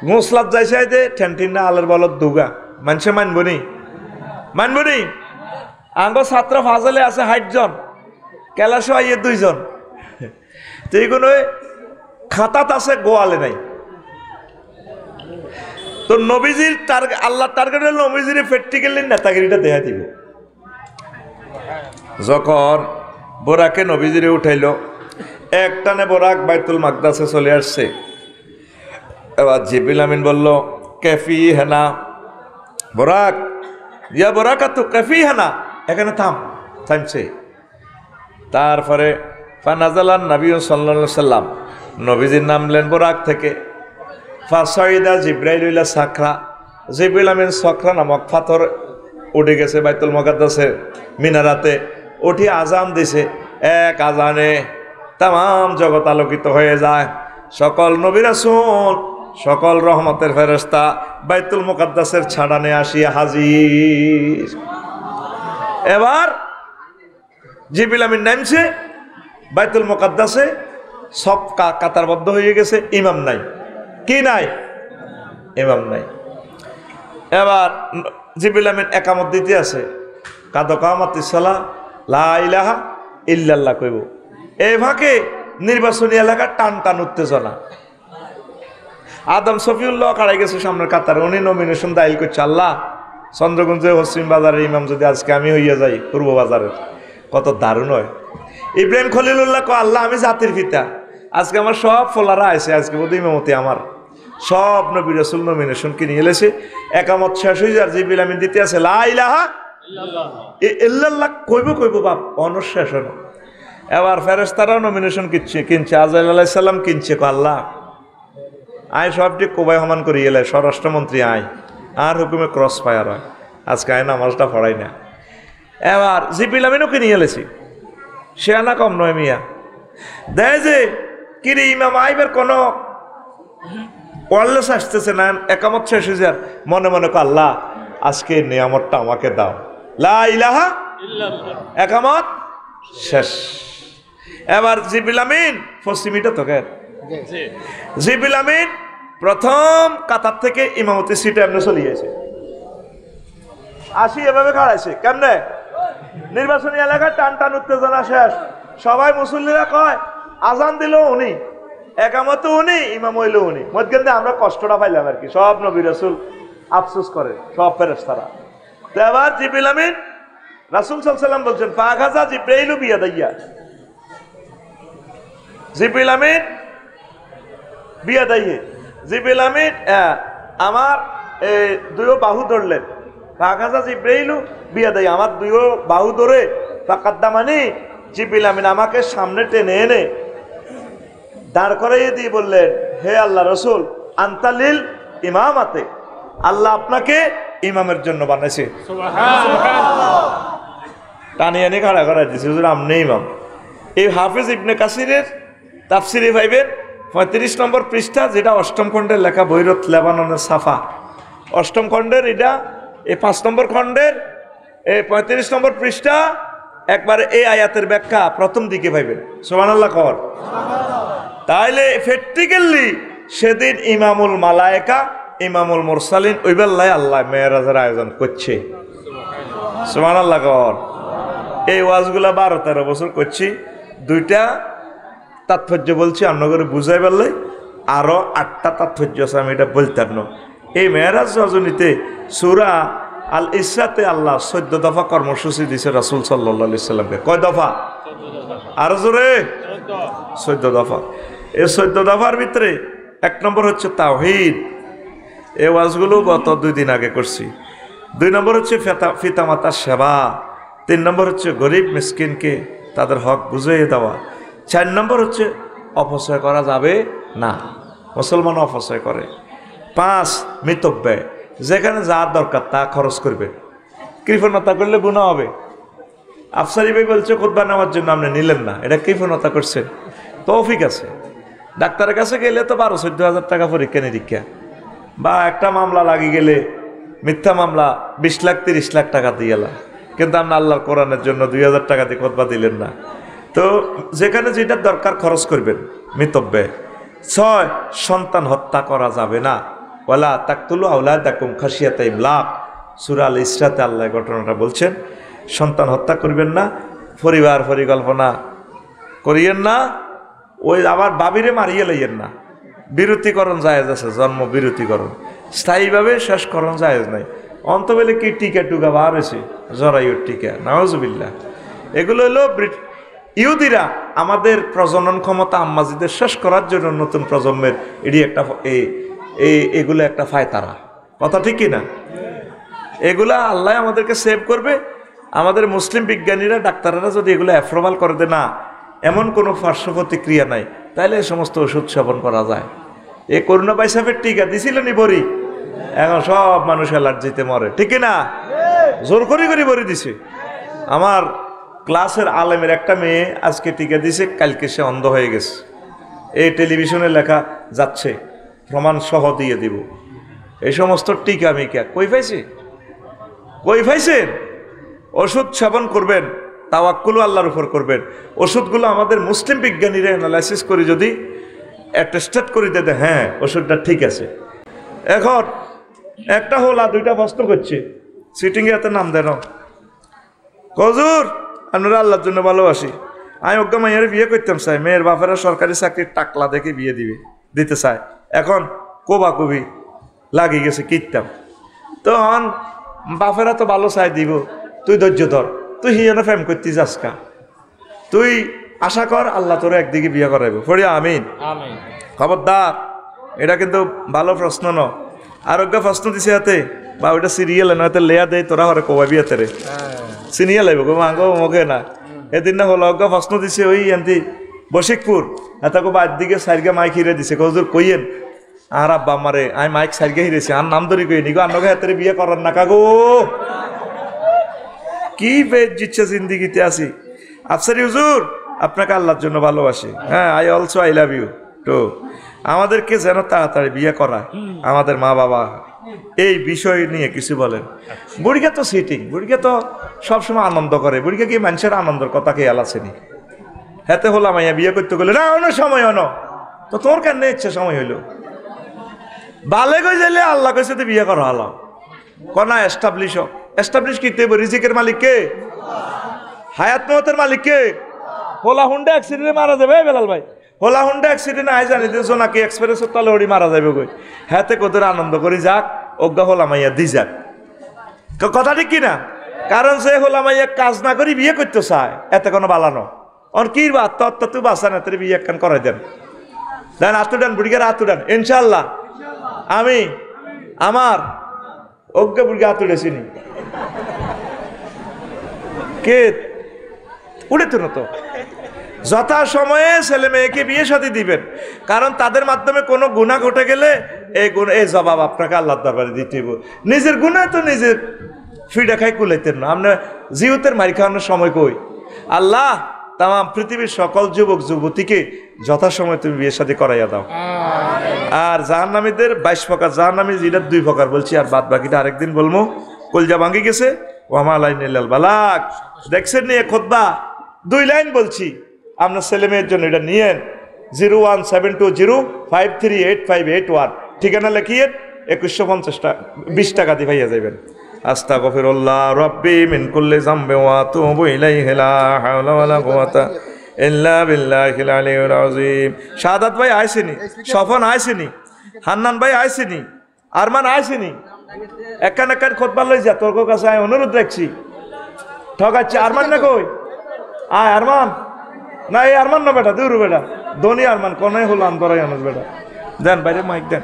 মুসলাদ যাইছে যে ঠেনঠিনা আলের বলত দুগা, মানুষে মানবনি আঙ্গ ছাত্র ফাজলে আছে 60 জন, কেলাসো আইয়ে 2 জন। তো এইগুলো খাতাত আছে, গোয়ালে নাই। তো নবীজির টার্গেট, আল্লাহ টার্গেট হল নবীজির প্র্যাকটিক্যালি নেতাগিরিটা দেখা দিব। যখন বোরাকে নবীজিরে উঠাইল, একটানে বোরাক বাইতুল মাকদাসে চলে আসছে। এবার জিবরিল আমিন বলল কাফি হেনা বোরাক, ইয়া বোরাক তো কাফি হেনা, এখানে থামছে। তারপরে ফানাজালান নবী সাল্লাল্লাহু আলাইহি সাল্লাম, নবীজির নামলেন বোরাক থেকে। ফাসাইদা জিব্রাইল সাখরা, জিবরিল আমিন সাখরা নামক পাথর উঠে গেছে বাইতুল মুকাদ্দাসের মিনারাতে, উঠি আজান দিছে। এক আজানে তাম জগৎ আলোকিত হয়ে যায়। সকল নবী রাসূল, সকল রহমতের ফেরেশতা বাইতুল মুকাদ্দাসের ছাড়ানে আসিয়া হাজির। এবার জিবরিল আমিন নামছে বাইতুল মুকাদ্দাসে, সব কাতারবদ্ধ হয়ে গেছে, ইমাম নাই। কি নাই? ইমাম নাই। এবার জিবরিল আমিন একামত দিতে আছে, কাদ কামাতিস সালাহ লা ইলাহা ইল্লাল্লাহ কইব। এই ফাঁকে নির্বাচনী এলাকার টান উত্তেজনা। আদম শফিউল্লাহ কাড়াই গেছে সামনের কাতারে, উনি নমিনেশন দাখিল করছে। আল্লাহ চন্দ্রগঞ্জে পশ্চিম বাজারের ইমাম যদি আজকে আমি হইয়া যাই পূর্ব বাজারের, কত দারুণ হয়। ইব্রাহিম খলিলুল্লাহ কো আল্লাহ আমি জাতির পিতা, আজকে আমার সব ফলারা আছে, আজকে বোধ ইমামতি আমার। সব নবী রাসূল নমিনেশন কিনে এলেছে। একামত শেষ হয়ে যার জিবরিল আমিন দিতে আছে লা ইলাহা ইল্লাল্লাহ কইব বাপ, অনশেষ হলো। এবার ফেরেশতারাও নমিনেশন কিনছে, আজরাইল আলাইহিস সালাম কিনছে। আল্লাহ আয় সবটি কোবাই সমান করি এলে, স্বরাষ্ট্রমন্ত্রী আয়, আর হুকুমে ক্রস ফায়ার হয়। আজকে আয় নামাজটা পড়াই না। এবার জিবরিল আমিনও কিনে এলেছি, সে আনা কম নয় মিয়া। দেয় যে কিরে ইমাম আইবের কোনো ওয়ারলেস আসতেছে না, একামত শেষ হয়ে যার। মনে মনে কো আল্লাহ আজকে নিয়ামতটা আমাকে দাও, লা ইলাহা ইল্লাল্লাহ, একামত শেষ। এবার জিবরিল আমিন পশ্চিমিটা তো কেন, জিবরিল আমিন প্রথম কাতার থেকে ইমামতি সিটে এমনি চলে গেছে, আসি এভাবে খাড়াইছে। কেমনে? নির্বাচনী এলাকার টান উত্তেজনা শেষ। সবাই মুসল্লিরা কয় আজান দিল উনি, একামত উনি, ইমাম হইল উনি। মধ্যে আমরা কষ্টটা পাইলাম আর কি। সব নবী রাসূল আফসোস করে, সব ফেরেশতারা। আবার জিবরিল আমিন রাসূল সাল্লাল্লাহু আলাইহি ওয়াসাল্লাম বলছেন ফাগাজা জিবরাইলু বিয়াদাইয়া, জিবরিল আমিন বিয়াদাইয়ে, জিবরিল আমিন আমার দুই বাহু ধরলেন, ফাগাজা জিবরাইলু বিয়াদাইয়া, আমার দুই বাহু ধরে ফাকাদ্দামানি, জিবরিল আমিন আমাকে সামনে টেনে এনে দাঁড় করাইয়ে দিয়ে বললেন, হে আল্লাহ রসুল আনতালিল ইমামাতে, আল্লাহ আপনাকে ইমামের জন্য বানাইছে। টানি আনি খাড়া করাই দিয়েছে, হুজুর আপনি ইমাম। এই হাফিজ ইবনে কাসিরের তাফসিরে পাইবেন 35 নম্বর পৃষ্ঠা, যেটা অষ্টম খণ্ডের লেখা, বৈরত লেবাননের সাফা অষ্টম খণ্ডের, এটা এই 5 নম্বর খণ্ডের এই 35 নম্বর পৃষ্ঠা, একবার এই আয়াতের ব্যাখ্যা প্রথম দিকে পাইবেন। সুবহানাল্লাহ কর। তাইলে প্র্যাকটিক্যালি সেদিন ইমামুল মালায়েকা ইমামুল মুরসালিন ওই বেলায় আল্লাহ মেরাজের আয়োজন করছে। সুবহানাল্লাহ কর। এই ওয়াজগুলা 12-13 বছর করছি, দুইটা তাৎপর্য বলছি আপনাদের বুঝাই পারলে, আরো 8টা তাৎপর্য আছে, আমি এটা বলতাম না। এই মেরাজ রজনীতে সূরা আল ইসরাতে আল্লাহ 14 দফা কর্মসূচি দিয়েছে রাসূল সাল্লাল্লাহু আলাইহি সাল্লামকে। কয় দফা? আরো জোরে। 14 দফা। এই 14 দফার ভিতরে 1 নম্বর হচ্ছে তাওহীদ। এই ওয়াজগুলো গত 2 দিন আগে করছি। 2 নম্বর হচ্ছে পিতামাতার সেবা। 3 নম্বর হচ্ছে গরিব মিসকিনকে তাদের হক বুঝিয়ে দেওয়া। 4 নম্বর হচ্ছে অপচয় করা যাবে না, মুসলমান অপচয় করে। 5 মিতব্যয়, যেখানে যা দরকার তা খরচ করবে, কৃপণতা করলে গুনাহ হবে। আফসারি ভাই বলছে খুতবা নেওয়ার জন্য আপনি নিলেন না, এটা কৃপণতা করছেন। তৌফিক আছে, ডাক্তারের কাছে গেলে তো 12-14 হাজার টাকা পরীক্ষা নিরীক্ষা, বা একটা মামলা লাগি গেলে মিথ্যা মামলা 20 লাখ 30 লাখ টাকা দিয়ে গেলাম, কিন্তু আপনি আল্লাহর কোরআনের জন্য 2000 টাকা দিয়ে খুতবা দিলেন না। তো যেখানে যেটা দরকার খরচ করবেন, মিতব্যয়। 6 সন্তান হত্যা করা যাবে না, ওয়ালা তাকতুলু আওলাদাকুম খাশিয়াতা ইমলাক, সূরা আল ইসরাতে আল্লাহ ঘটনাটা বলছেন। সন্তান হত্যা করবেন না, পরিবার পরিকল্পনা করিয়েন না, ওই আবার বাবিরে মারিয়ে লইয়েন না। বিরতিকরণ জায়েজ আছে, জন্ম বিরতিকরণ, স্থায়ীভাবে শেষকরণ জায়েজ নাই। অন্তবেলে কি টিকা টুকা বার হয়েছে, জরায়ুর টিকা, নাউজুবিল্লাহ। এগুলো হলো ইহুদিরা আমাদের প্রজনন ক্ষমতা আম্মাজিদের শেষ করার জন্য নতুন প্রজন্মের এটি একটা এগুলো একটা ফায়তারা, কথা ঠিক কিনা? এগুলা আল্লাহ আমাদেরকে সেভ করবে। আমাদের মুসলিম বিজ্ঞানীরা ডাক্তাররা যদি এগুলো অ্যাপ্রুভাল করে দেয় না, এমন কোনো পার্শ্ব প্রতিক্রিয়া নাই, তাহলে এই সমস্ত ওষুধ সেবন করা যায়। এই করোনা ভাইরাসের টিকা দিছিল নি বড়ি, এখন সব মানুষ অ্যালার্জিতে মরে, ঠিক না? জোর করি বড়ি দিছে। আমার ক্লাসের আলেমের একটা মেয়ে আজকে টিকা দিছে, কালকে সে অন্ধ হয়ে গেছে। এই টেলিভিশনে লেখা যাচ্ছে, প্রমাণ সহ দিয়ে দিব। এই সমস্ত টিকা মিকা কই পাইছেন? ওষুধ সেবন করবেন, তাওয়াক্কুল আল্লাহর উপর করবেন। ওষুধগুলো আমাদের মুসলিম বিজ্ঞানীরা অ্যানালাইসিস করে যদি অ্যাটেস্টেড করে দেয়, হ্যাঁ ওষুধটা ঠিক আছে। এখন একটা হলা 2টা প্রশ্ন করছে, সিটিংয়ে এত নাম দেন, হুজুর আপনারা আল্লাহর জন্য ভালোবাসি, আমি অজ্ঞা মাইয়ার বিয়ে করতাম চাই, মেয়ের বাপেরা সরকারি চাকরির টাকলা দেখে বিয়ে দিতে চায়, এখন কোবাকুবি লাগিয়ে গেছে কিনতাম, তখন বাপেরা তো ভালো চাই দিব, তুই ধৈর্য ধর, তুই হিয়ানো ফেম করতে যাসকা, তুই আশা কর আল্লাহ তোর একদিকে বিয়ে করাইব, পড়িয়া আমিন। খবরদার, এটা কিন্তু ভালো প্রশ্ন ন। আরোগ্য প্রশ্ন দিছে হাতে, বা ওইটা সিরিয়াল নয়তো লেয়া দেয়, তোরা হরে কবাই বিয়াতে রে চিনিয়া লাগবে গো মাঙ্গ মগে না। এদিন না হলো অজ্ঞা প্রশ্ন দিছে ওই এনতি বশিকপুর, এতকে বাদ দিকে সাইরগা মাইক হিরে দিছে, হুজুর কইয়েন আর আব্বা আমারে আমি মাইক সাইরগা হিরেছি, আর নাম ধরি কই নিগো আন্নকে হাতের বিয়ে করার না কাগো, কি বেদ জিচ্ছে জিন্দিগিতে আছি। আফসারি হুজুর আপনাকে আল্লাহর জন্য ভালোবাসি, হ্যাঁ I also I love you too. আমাদেরকে যেন তাড়াতাড়ি বিয়ে করা, আমাদের মা বাবা এই বিষয় নিয়ে কিছু বলেন। বুড়িকে তো সিটিং, বুড়িকে তো সবসময় আনন্দ করে, বুড়িকে কি মানুষের আনন্দের কথা কে আলাসেনি, হেতে হলাম মাইয়া বিয়ে করতে গেলে না অন্য সময় অন, তো তোর কেন ইচ্ছে সময় হইলো বালে কই যাইলে আল্লাহ কইছে তো বিয়ে করা হলাম কনা এস্টাবলিশ কিতে রিজিকের মালিক কে, হায়াত মতের মালিক কে? হোলা হুন্ডা অ্যাক্সিডেন্টে মারা যাবে বেলাল ভাই, হোলা হুন্ডা অ্যাক্সিডেন্ট আই জানি দিয়েছো নাকি এক্সপ্রেসের তলে ওড়ি মারা যাবে কই, হাতে কত আনন্দ করি যাক, অজ্ঞা হোলা মাইয়া দি যাক। কথা ঠিক কিনা? কারণ সে হলো আমায় কাজ না করি বিয়ে করতে চায়, এতে কোনো বালানো অন কি আত্মহত্যা তুই বাঁচা না, তোর বিয়ে একখান করাই দেন। দেন আতুডান বুড়িগার আতুডান ইনশাল্লাহ। আমি আমার অজ্ঞ বুড়িকে আতুড়েছি নি কে উড়েতো না তো। যথা সময়ে ছেলে মেয়েকে বিয়ে শাদী দিবেন, কারণ তাদের মাধ্যমে কোনো গুনাহ ঘটে গেলে এই জবাব আপনাকে আল্লাহর দরবারে দিতে হবে। নিজের গুনাহ তো নিজের ফিডা খাই কুলাইতেন না, আপনার জিউতের মারি খাওয়ানোর সময় কই। আল্লাহ তাম পৃথিবীর সকল যুবক যুবতীকে যথাসময় তুমি বিয়ে শাদী করাইয়া দাও। আর জাহান্নামীদের 22 প্রকার জাহান্নামী, যেটা 2 প্রকার বলছি, আর বাদ বাকিটা আরেকদিন বলবো। কলজা ভাঙ্গি গেছে ওয়ামা আলাইনিল বালাগ। দেখছেন নিয়ে খুতবা 2 লাইন বলছি, আপনার ছেলে মেয়ের জন্য এটা নিয়েন। 01720538581 ঠিকানা লিখিয়ে 2150 টাকা 20 টাকা দিয়ে ভাইয়া যাবেন। আস্তাগফিরুল্লাহ রাব্বি মিন কুল্লি যামবি ওয়া আতুবু ইলাইহি লা হাওলা ওয়ালা কুওয়াতা ইল্লা বিল্লাহিল আলিয়্যিল আযীম। শাহাদাত ভাই আইছেনি, সফন আইছেনি, হান্নান ভাই আইছেনি, আরমান আইছেনি। একান একান খুতবা লই যা, তোর কাছে আমি অনুরোধ রাখছি। ঠকাচ্ছি আরমান না কই? আয় আরমান না, এই আরমান না বেটা, দূর বেটা, ধনী আরমান কোনে হলো আন্দরাই আনস বেটা। দেন বাইরে মাইক দেন।